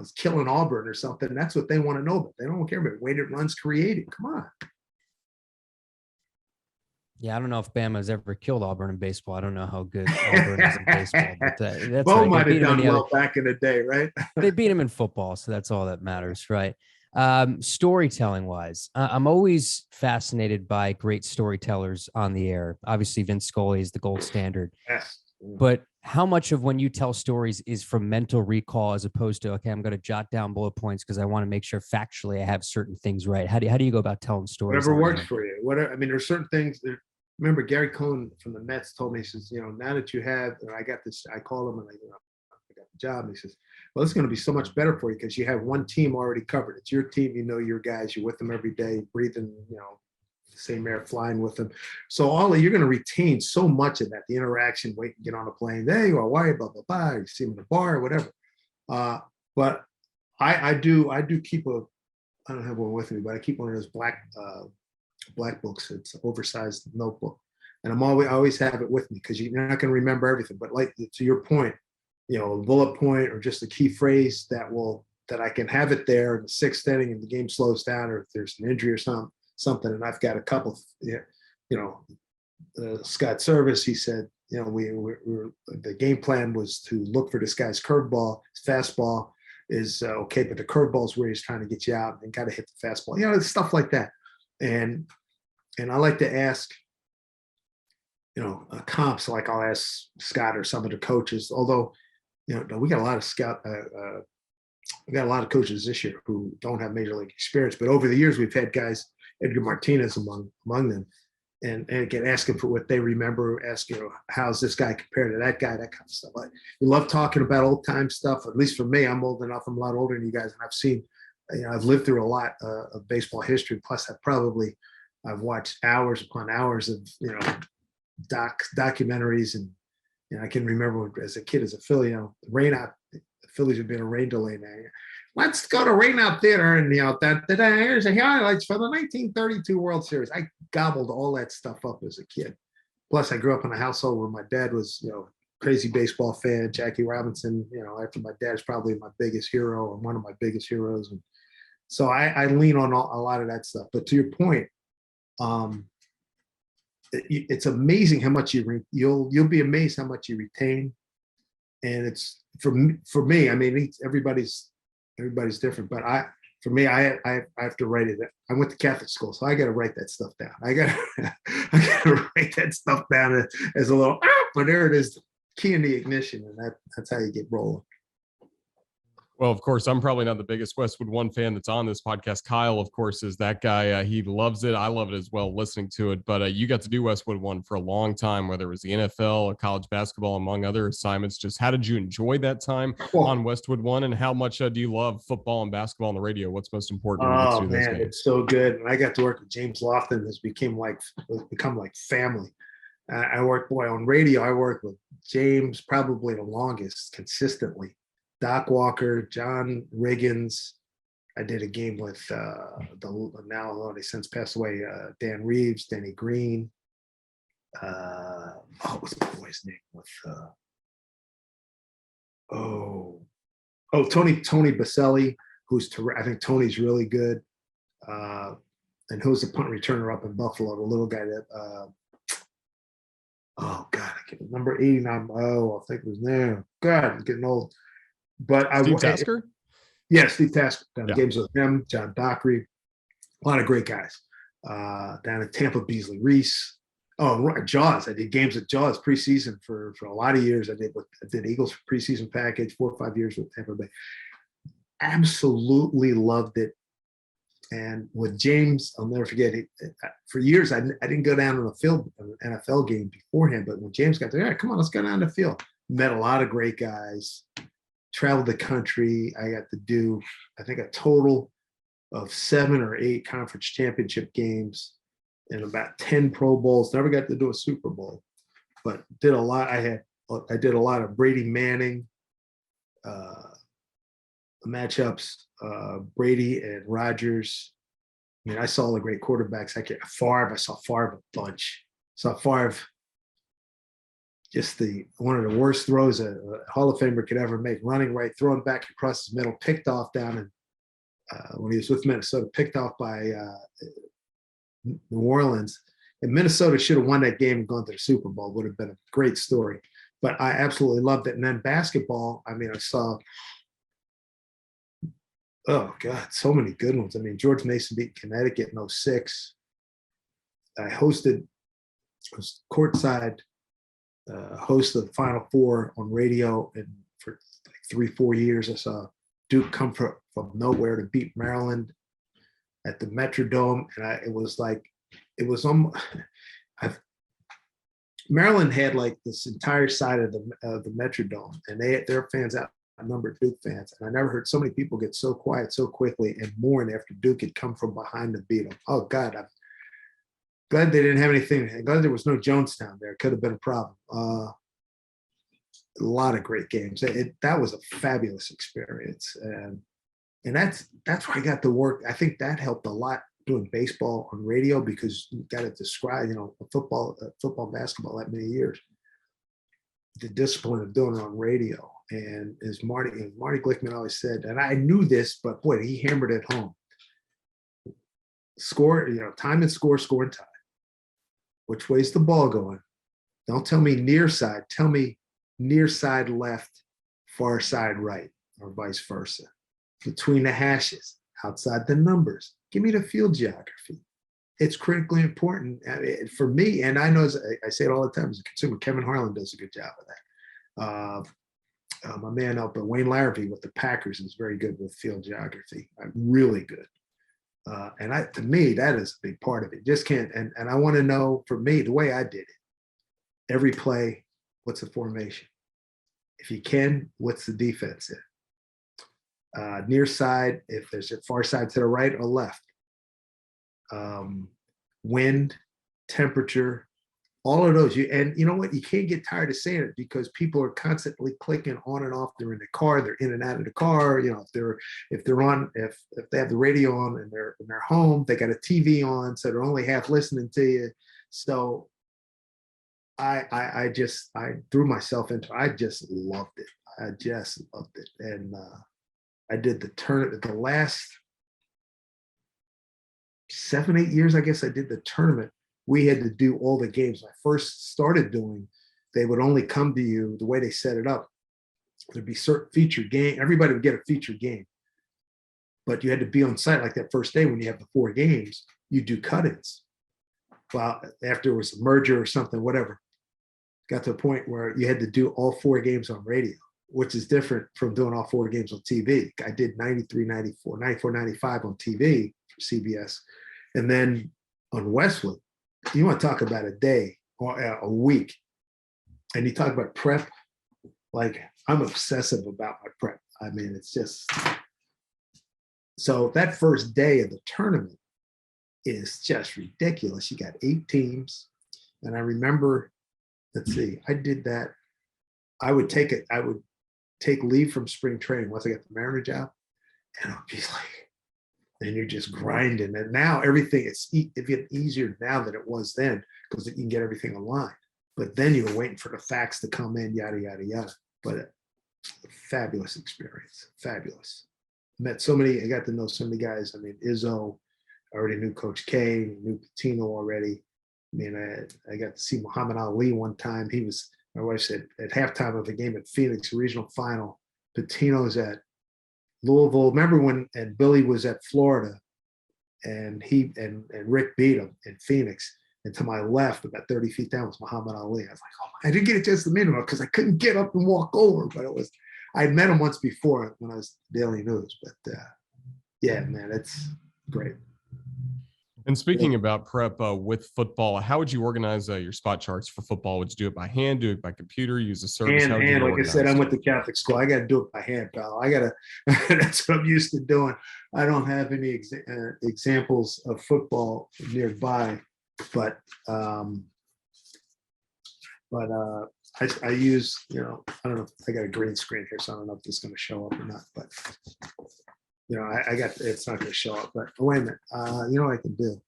[SPEAKER 2] is killing Auburn or something. That's what they want to know, but they don't care about weighted runs created. Come on.
[SPEAKER 3] Yeah, I don't know if Bama has ever killed Auburn in baseball. I don't know how good Auburn is in baseball, but that's
[SPEAKER 2] Bo
[SPEAKER 3] right.
[SPEAKER 2] might have done well back in the day, right?
[SPEAKER 3] They beat him in football, so that's all that matters, right? Storytelling wise, I'm always fascinated by great storytellers on the air. Obviously, Vince Scully is the gold standard.
[SPEAKER 2] Yes.
[SPEAKER 3] But how much of when you tell stories is from mental recall as opposed to, okay, I'm going to jot down bullet points because I want to make sure factually I have certain things right? How do you go about telling stories?
[SPEAKER 2] Whatever works for you. There's certain things that, remember Gary Cohn from the Mets told me, he says, now that you have, and I got this, I called him and I got the job. And he says, well, it's going to be so much better for you because you have one team already covered. It's your team. Your guys, you're with them every day, breathing, the same air, flying with them. So you're going to retain so much of that, the interaction, wait, get on a plane, hey, or why, blah, blah, blah, you see them in the bar or whatever. But I do keep I don't have one with me, but I keep one of those black books. It's an oversized notebook. And I always have it with me because you're not going to remember everything. But like to your point, a bullet point or just a key phrase that will that I can have it there in the sixth inning and the game slows down, or if there's an injury or something, and I've got a couple, Scott Service, he said, the game plan was to look for this guy's curveball. His fastball is okay, but the curveball is where he's trying to get you out and got to hit the fastball. Stuff like that. And I like to ask, comps, like I'll ask Scott or some of the coaches, although, we got a lot of we got a lot of coaches this year who don't have major league experience, but over the years we've had guys, Edgar Martinez among them, and again, asking for what they remember, asking, how's this guy compared to that guy, that kind of stuff. We love talking about old time stuff. At least for me, I'm old enough. I'm a lot older than you guys, and I've seen, I've lived through a lot of baseball history. Plus, I've watched hours upon hours of documentaries, and I can remember as a kid, as a Philly, rainout. The Phillies have been a rain delay now. Let's go to Rainout Theater, and here's the highlights for the 1932 World Series. I gobbled all that stuff up as a kid. Plus, I grew up in a household where my dad was, crazy baseball fan. Jackie Robinson, after my dad's probably my biggest hero, or one of my biggest heroes, and so I lean on a lot of that stuff. But to your point, it's amazing how much you'll be amazed how much you retain, and it's for me. I mean, everybody's different, but I have to write it. I went to Catholic school, so I got to write that stuff down. I got to write that stuff down as a little, but there it is, key in the ignition, and that's how you get rolling.
[SPEAKER 1] Well, of course, I'm probably not the biggest Westwood One fan that's on this podcast. Kyle, of course, is that guy. He loves it. I love it as well, listening to it. But you got to do Westwood One for a long time, whether it was the NFL or college basketball, among other assignments. Just how did you enjoy that time on Westwood One, and how much do you love football and basketball on the radio? What's most important?
[SPEAKER 2] Oh, man, it's so good. And I got to work with James Lofton. It's become like family. I worked on radio. I worked with James probably the longest consistently. Doc Walker, John Riggins. I did a game with they since passed away, Dan Reeves, Denny Green. What's the boy's name? Tony Baselli, who's I think Tony's really good. And who's the punt returner up in Buffalo, the little guy that I can't remember, 89. I think it was there. God, I'm getting old. But
[SPEAKER 1] Steve Tasker?
[SPEAKER 2] Yeah, Steve Tasker. Done games with him, John Dockery, a lot of great guys. Down in Tampa, Beasley Reese. Jaws. I did games with Jaws preseason for a lot of years. I did Eagles preseason package, 4 or 5 years with Tampa Bay. Absolutely loved it. And with James, I'll never forget it. For years, I didn't go down on the field, an NFL game beforehand. But when James got there, come on, let's go down the field. Met a lot of great guys. Traveled the country. I got to do, I think, a total of 7 or 8 conference championship games and about 10 Pro Bowls. Never got to do a Super Bowl, but did a lot. I did a lot of Brady Manning matchups, Brady and Rodgers. I mean, I saw all the great quarterbacks. Favre. I saw Favre a bunch. Saw Favre. Just one of the worst throws a Hall of Famer could ever make, running right, throwing back across his middle, picked off down in, when he was with Minnesota, picked off by New Orleans. And Minnesota should have won that game and gone to the Super Bowl. Would have been a great story. But I absolutely loved it. And then basketball, I saw, so many good ones. George Mason beat Connecticut in 06. I was courtside, host of the Final Four on radio, and for like 3-4 years, I saw Duke come from nowhere to beat Maryland at the Metrodome, and Maryland had like this entire side of the Metrodome, and their fans outnumbered Duke fans, and I never heard so many people get so quiet so quickly and mourn after Duke had come from behind to beat them. Oh God, I'm glad they didn't have anything. I'm glad there was no Jonestown there. It could have been a problem. A lot of great games. That was a fabulous experience, and that's where I got to work. I think that helped a lot doing baseball on radio, because you got to describe, football, basketball that many years. The discipline of doing it on radio. And as Marty Glickman always said, and I knew this, but boy, he hammered it home. Score, time and score and tie. Which way's the ball going? Don't tell me near side. Tell me near side left, far side right, or vice versa. Between the hashes, outside the numbers. Give me the field geography. It's critically important for me, and I know I say it all the time as a consumer. Kevin Harlan does a good job of that. My man up at Wayne Larrabee with the Packers is very good with field geography. Really good. And to me, that is a big part of it. Just can't. And I want to know, for me, the way I did it, every play, what's the formation? If you can, what's the defense in? Near side, if there's a far side to the right or left. Wind, temperature, all of those. And you know what? You can't get tired of saying it because people are constantly clicking on and off. They're in the car. They're in and out of the car. If they have the radio on and they're in their home, they got a TV on, so they're only half listening to you. So I threw myself into. I just loved it. And I did the tournament. The last 7-8 years, I guess I did the tournament. We had to do all the games. When I first started doing, they would only come to you the way they set it up. There'd be certain featured game. Everybody would get a featured game, but you had to be on site like that first day when you have the 4 games. You do cut-ins. Well, after it was a merger or something, whatever, got to a point where you had to do all 4 games on radio, which is different from doing all 4 games on TV. I did 93, 94, 94, 95 on TV for CBS. And then on Westwood, you want to talk about a day or a week, and you talk about prep, like I'm obsessive about my prep. I mean, it's just, so that first day of the tournament is just ridiculous. You got 8 teams. And I remember, let's see, I did that. I would take leave from spring training once I got the Mariner job, and I'd be like, and you're just grinding. And now everything it's easier now than it was then because you can get everything online. But then you were waiting for the facts to come in, yada, yada, yada. But fabulous experience, fabulous. I got to know so many guys. I mean, Izzo, I already knew Coach K, knew Patino already. I mean, I got to see Muhammad Ali one time. My wife said, at halftime of a game at Phoenix, regional final, Patino's at Louisville. Remember when and Billy was at Florida, and he and Rick beat him in Phoenix. And to my left, about 30 feet down, was Muhammad Ali. I was like, oh, I didn't get a chance to meet him because I couldn't get up and walk over. But I'd met him once before when I was Daily News. But yeah, man, it's great.
[SPEAKER 1] And speaking about prep with football, how would you organize your spot charts for football? Would you do it by hand, do it by computer, use a service?
[SPEAKER 2] And like I said, I went to Catholic school. I got to do it by hand, pal. That's what I'm used to doing. I don't have any examples of football nearby, but I use, I don't know. I got a green screen here, so I don't know if this is going to show up or not, but it's not going to show up, but wait a minute. You know what I can do?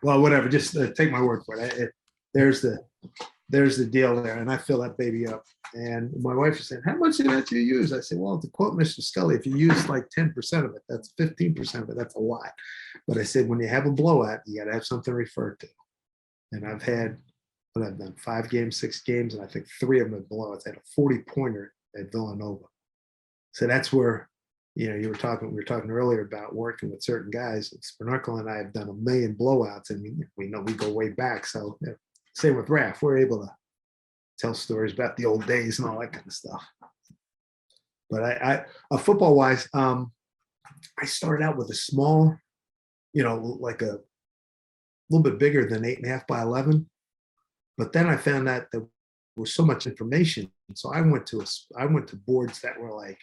[SPEAKER 2] Well, whatever. Just take my word for it. There's the deal there, and I fill that baby up. And my wife was saying, "How much of that do you use?" I said, "Well, to quote Mr. Scully, if you use like 10% of it, that's 15% of it. That's a lot." But I said, when you have a blowout, you got to have something to refer to. And I've done 5 games, 6 games, and I think 3 of them are blowouts. I had a 40-pointer at Villanova. So that's where, we were talking earlier about working with certain guys. Spinarkle and I have done 1 million blowouts, and we know we go way back. So same with Raf, we're able to tell stories about the old days and all that kind of stuff. But I football wise, I started out with a small, like a little bit bigger than 8.5 by 11. But then I found that there was so much information. So I went to boards that were like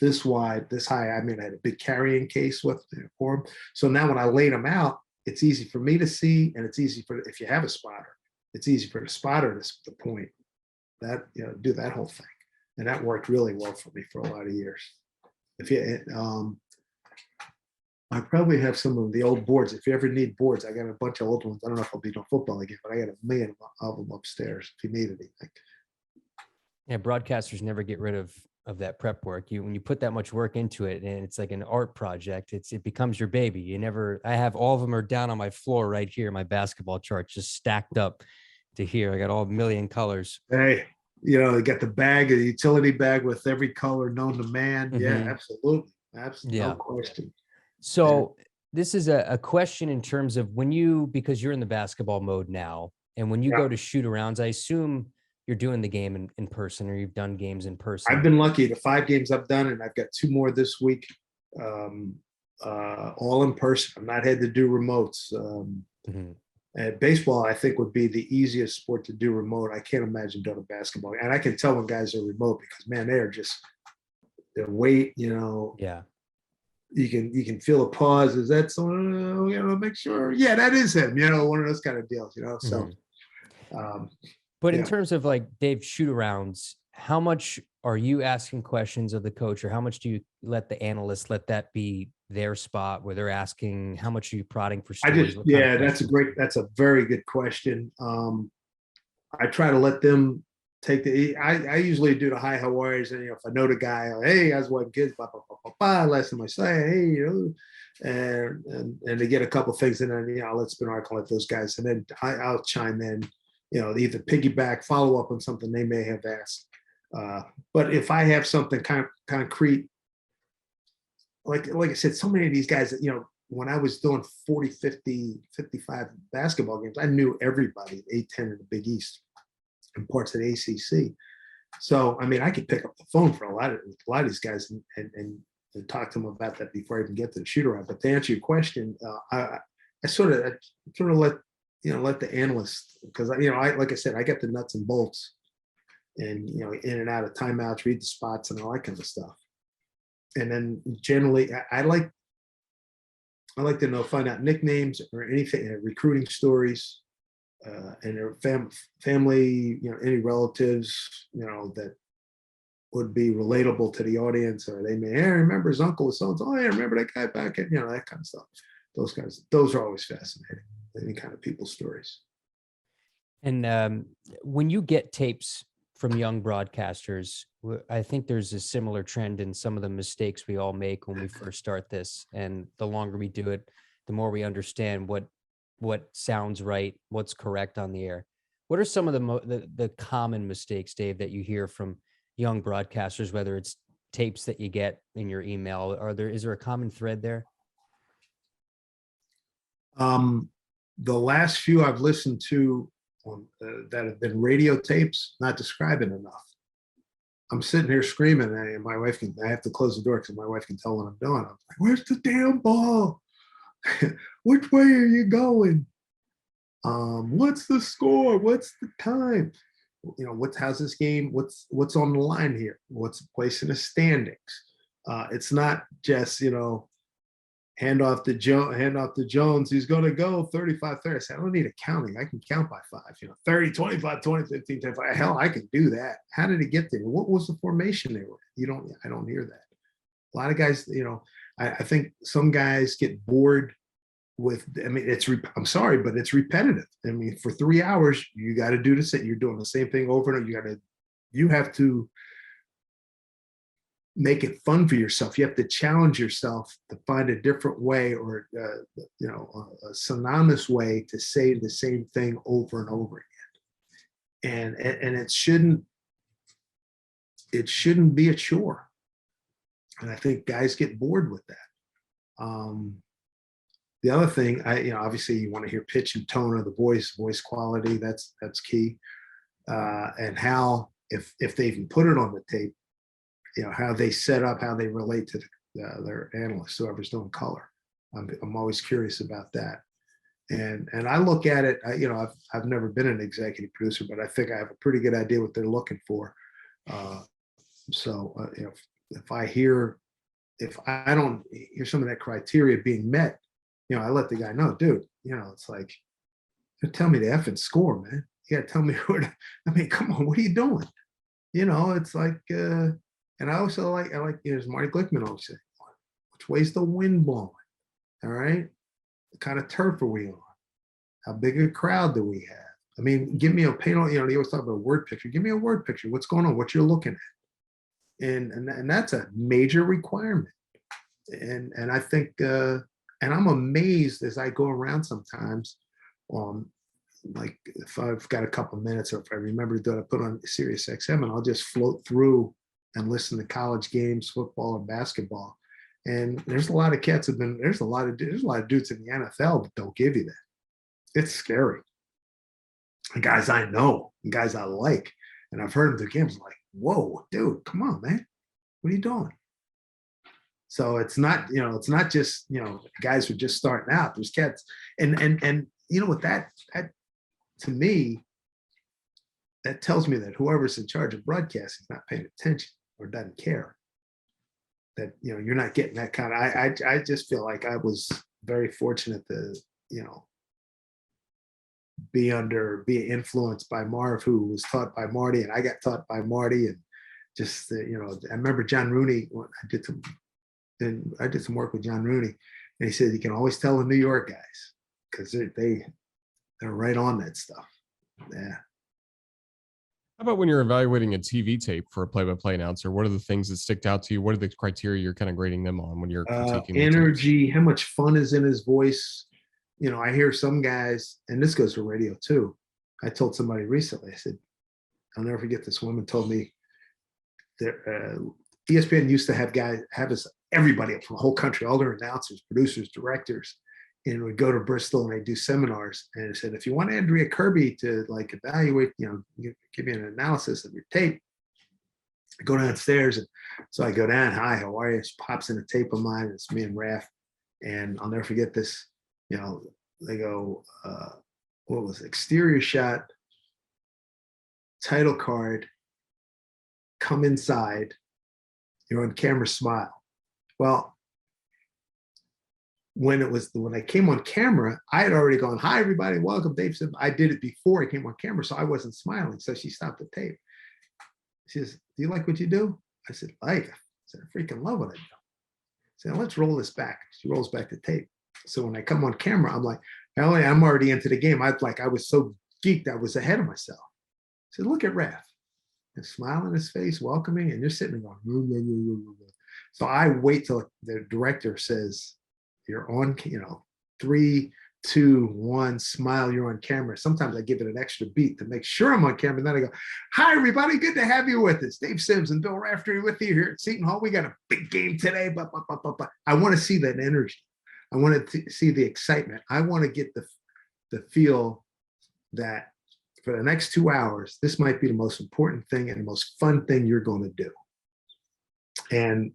[SPEAKER 2] this wide, this high. I mean, I had a big carrying case with the form. So now when I laid them out, it's easy for me to see, and it's easy for, if you have a spotter, it's easy for the spotter to point that, do that whole thing. And that worked really well for me for a lot of years. If you, I probably have some of the old boards. If you ever need boards, I got a bunch of old ones. I don't know if I'll be doing football again, but I got a million of them upstairs if you need anything.
[SPEAKER 3] Yeah, broadcasters never get rid of that prep work. When you put that much work into it, and it's like an art project, it becomes your baby. You never. I have all of them are down on my floor right here. My basketball chart just stacked up to here. I got all a million colors.
[SPEAKER 2] Hey, you got the bag, a utility bag with every color known to man.
[SPEAKER 3] Mm-hmm.
[SPEAKER 2] Yeah, absolutely,
[SPEAKER 3] Yeah.
[SPEAKER 2] no question.
[SPEAKER 3] So this is a question in terms of because you're in the basketball mode now, and when you go to shoot-arounds, I assume you're doing the game in person, or you've done games in person.
[SPEAKER 2] I've been lucky. The 5 games I've done, and I've got 2 more this week, all in person. I've not had to do remotes. And baseball, I think, would be the easiest sport to do remote. I can't imagine doing a basketball. And I can tell when guys are remote because, man, their weight,
[SPEAKER 3] Yeah.
[SPEAKER 2] You can feel a pause. Is that someone? Make sure. Yeah, that is him. One of those kind of deals. So.
[SPEAKER 3] But in terms of like Dave shoot-arounds, how much are you asking questions of the coach, or how much do you let the analyst let that be their spot where they're asking? How much are you prodding for stories?
[SPEAKER 2] That's a very good question. I try to let them take I usually do the hi, how are you? And if I know the guy, hey, guys, what kids, blah, blah, blah, blah, blah. Last time I say, hey, and they get a couple things, and then I'll let Spin Arc, let those guys, and then I'll chime in, either piggyback, follow up on something they may have asked. But if I have something kind of concrete, like I said, so many of these guys that, when I was doing 40, 50, 55 basketball games, I knew everybody at 8-10 in the Big East and parts of the ACC. So, I could pick up the phone for a lot of these guys and talk to them about that before I even get to the shoot-around. But to answer your question, I sort of let the analyst, because like I said, I get the nuts and bolts, and in and out of timeouts, read the spots, and all that kind of stuff. And then generally, I like to find out nicknames or anything, recruiting stories, and their family, any relatives, that would be relatable to the audience, or they may, hey, I remember his uncle was so-and-so. Oh, yeah, I remember that guy back in, that kind of stuff. Those are always fascinating. Any kind of people stories.
[SPEAKER 3] And when you get tapes from young broadcasters, I think there's a similar trend in some of the mistakes we all make when we first start this. And the longer we do it, the more we understand what sounds right, what's correct on the air. What are some of the common mistakes, Dave, that you hear from young broadcasters, whether it's tapes that you get in your email? Is there a common thread there?
[SPEAKER 2] The last few I've listened to that have been radio tapes, not describing enough. I'm sitting here screaming, and my wife I have to close the door because my wife can tell what I'm doing. I'm like, where's the damn ball? Which way are you going? What's the score? What's the time? How's this game? What's on the line here? What's the place in the standings? It's not just, hand off to Jones. He's going to go 35-30. I said, I don't need accounting. I can count by 5, 30, 25, 20, 15, 10, 5. Hell, I can do that. How did it get there? What was the formation they were in? I don't hear that. A lot of guys, I think some guys get bored with, I'm sorry, but it's repetitive. For 3 hours, you got to do the same. You're doing the same thing over and over. You have to make it fun for yourself. You have to challenge yourself to find a different way, or a synonymous way to say the same thing over and over again. And it shouldn't be a chore. And I think guys get bored with that. The other thing, obviously you want to hear pitch and tone of the voice quality. That's key. And how, if they even put it on the tape, how they set up, how they relate to their analysts, whoever's doing color. I'm always curious about that. And I look at it, I've never been an executive producer, but I think I have a pretty good idea what they're looking for. If I don't hear some of that criteria being met, I let the guy know, dude, it's like, tell me the effing score, man. You gotta tell me come on, what are you doing? It's like, and I also like, as Marty Glickman always said, which way's the wind blowing? All right. What kind of turf are we on? How big a crowd do we have? I mean, give me a paint on, they always talk about a word picture. Give me a word picture. What's going on? What you're looking at. And that's a major requirement. And I think, and I'm amazed as I go around sometimes, like if I've got a couple of minutes or if I remember to do it, I put on Sirius XM and I'll just float through and listen to college games, football and basketball. And there's a lot of cats there's a lot of dudes in the NFL that don't give you that. It's scary. And guys I know, and guys I like, and I've heard them do games like, whoa, dude, come on, man. What are you doing? So it's not just, guys who are just starting out. There's cats. And with that to me, that tells me that whoever's in charge of broadcasting is not paying attention or doesn't care. That, you're not getting that kind of, I just feel like I was very fortunate to, be influenced by Marv, who was taught by Marty, and I got taught by Marty. And just, I remember John Rooney, when I did some work with John Rooney, and he said, you can always tell the New York guys because they're right on that stuff. Yeah.
[SPEAKER 1] How about when you're evaluating a TV tape for a play-by-play announcer? What are the things that stick out to you? What are the criteria you're kind of grading them on when you're critiquing
[SPEAKER 2] energy, how much fun is in his voice? I hear some guys, and this goes for radio too. I told somebody recently, I said, I'll never forget, this woman told me that ESPN used to have everybody from the whole country, all their announcers, producers, directors, and we'd go to Bristol and they do seminars. And I said, if you want Andrea Kirby to like evaluate, give you an analysis of your tape, go downstairs. And so I go down, hi, how are you? She pops in a tape of mine. It's me and Raf. And I'll never forget this. They go, what was it? Exterior shot, title card, come inside, you're on camera, smile. Well, when I came on camera, I had already gone, hi, everybody, welcome, Dave said. I did it before I came on camera, so I wasn't smiling. So she stopped the tape. She says, do you like what you do? I said, like. I said, I freaking love what I do. I said, let's roll this back. She rolls back the tape. So when I come on camera, I'm like, I'm already into the game. I was so geeked, I was ahead of myself. I said, look at Raph. And smile on his face, welcoming, and you're sitting there going, so I wait till the director says, you're on, 3, 2, 1, smile, you're on camera. Sometimes I give it an extra beat to make sure I'm on camera. And then I go, hi, everybody, good to have you with us. Dave Sims and Bill Raftery with you here at Seton Hall. We got a big game today. I want to see that energy. I want to see the excitement. I want to get the feel that for the next 2 hours, this might be the most important thing and the most fun thing you're going to do. And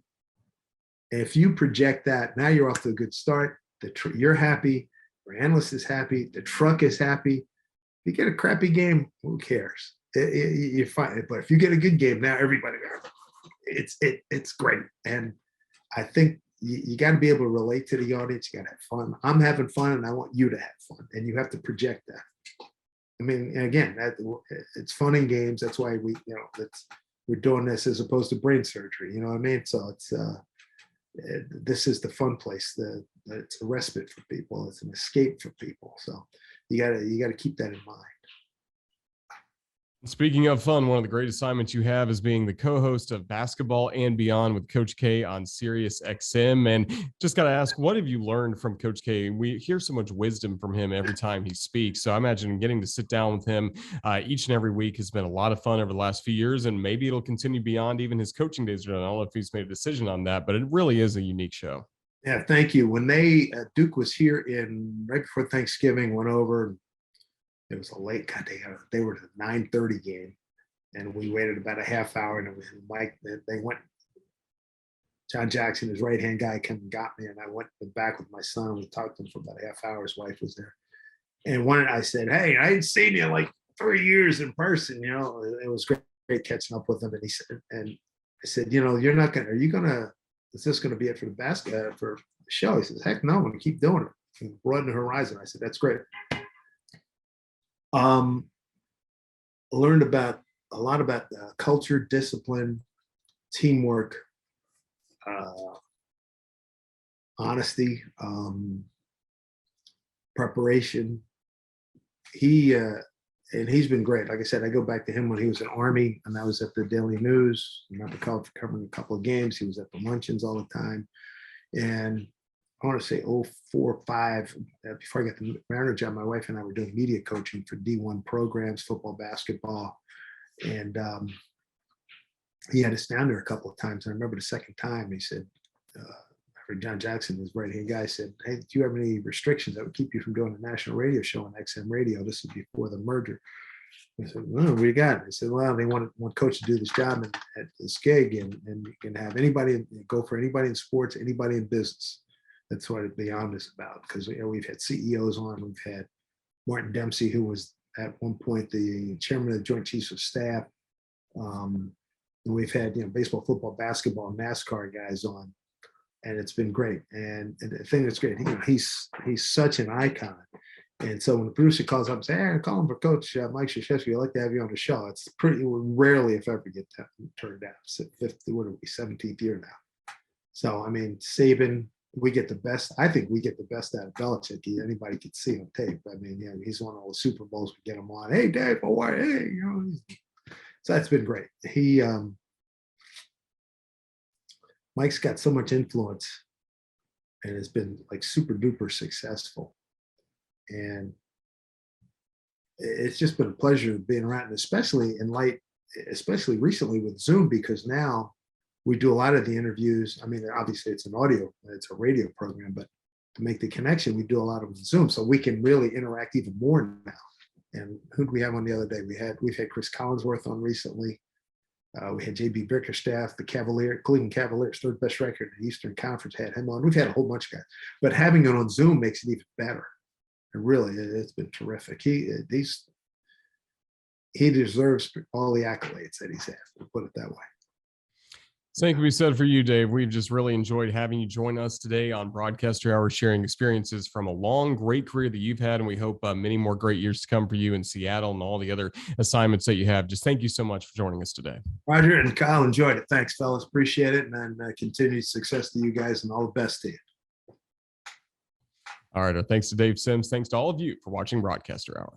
[SPEAKER 2] if you project that, now you're off to a good start. You're happy. Your analyst is happy. The truck is happy. If you get a crappy game, who cares? You're fine. But if you get a good game, now everybody, it's great. And I think you got to be able to relate to the audience. You got to have fun. I'm having fun, and I want you to have fun. And you have to project that. I mean, again, it's fun in games. That's why we're doing this as opposed to brain surgery. You know what I mean? So it's this is the fun place. It's a respite for people. It's an escape for people. So you gotta keep that in mind.
[SPEAKER 1] Speaking of fun, one of the great assignments you have is being the co-host of Basketball and Beyond with Coach K on Sirius XM. And just got to ask, what have you learned from Coach K? We hear so much wisdom from him every time he speaks. So I imagine getting to sit down with him each and every week has been a lot of fun over the last few years, and maybe it'll continue beyond even his coaching days. I don't know if he's made a decision on that, but it really is a unique show.
[SPEAKER 2] Yeah, thank you. When Duke was here right before Thanksgiving, went over. It was a late, God, they were at a 9:30 game, and we waited about a half hour, and it was Mike. They went. John Jackson, his right-hand guy, came and got me, and I went back with my son. We talked to him for about a half hour. His wife was there, and I said, "Hey, I hadn't seen you in like 3 years in person. It was great catching up with him." And he said, and I said, "You're not gonna. Are you gonna? Is this gonna be it for for the show?" He says, "Heck no, I'm gonna keep doing it and broaden the horizon." I said, "That's great." Learned a lot about culture, discipline, teamwork, honesty, preparation. He's been great. Like I said, I go back to him when he was in Army, and I was at the Daily News. I remember covering a couple of games. He was at the luncheons all the time. And I want to say 04, 05, before I got the Mariner job, my wife and I were doing media coaching for D1 programs, football, basketball. And he had us down there a couple of times. And I remember the second time he said, John Jackson, his right-hand guy, said, "Hey, do you have any restrictions that would keep you from doing a national radio show on XM radio?" This was before the merger. I said, "Well, what do you got?" I said, "Well, they want coach to do this job at this gig, and you can have anybody, go for anybody in sports, anybody in business." That's what it'd be honest about, because we've had CEOs on. We've had Martin Dempsey, who was at one point the chairman of the Joint Chiefs of Staff. And we've had baseball, football, basketball, NASCAR guys on. And it's been great. And the thing that's great, he's such an icon. And so when the producer calls up and says, "Hey, I'm calling for Coach Mike Krzyzewski, I'd like to have you on the show," it's pretty rarely, if ever, get turned down. It's 17th year now. So, I mean, Saban, we get the best. I think we get the best out of Belichick. Anybody could see on tape. I mean, he's won all the Super Bowls. We get him on. "Hey, Dave, how are you?" Hey, so that's been great. Mike's got so much influence and has been like super duper successful. And it's just been a pleasure being around, and especially recently with Zoom, because now we do a lot of the interviews. I mean, obviously it's it's a radio program, but to make the connection, we do a lot of Zoom, so we can really interact even more now. And who did we have on the other day? We've had Chris Collinsworth on recently. We had JB Bickerstaff, the Cleveland Cavaliers, third best record in the Eastern Conference, had him on. We've had a whole bunch of guys, but having it on Zoom makes it even better. And really, it's been terrific. He deserves all the accolades that he's had, we'll put it that way.
[SPEAKER 1] Same can be said for you, Dave. We've just really enjoyed having you join us today on Broadcaster Hour, sharing experiences from a long, great career that you've had. And we hope many more great years to come for you in Seattle and all the other assignments that you have. Just thank you so much for joining us today.
[SPEAKER 2] Roger and Kyle, enjoyed it. Thanks, fellas. Appreciate it. And continued success to you guys, and all the best to you.
[SPEAKER 1] All right. Thanks to Dave Sims. Thanks to all of you for watching Broadcaster Hour.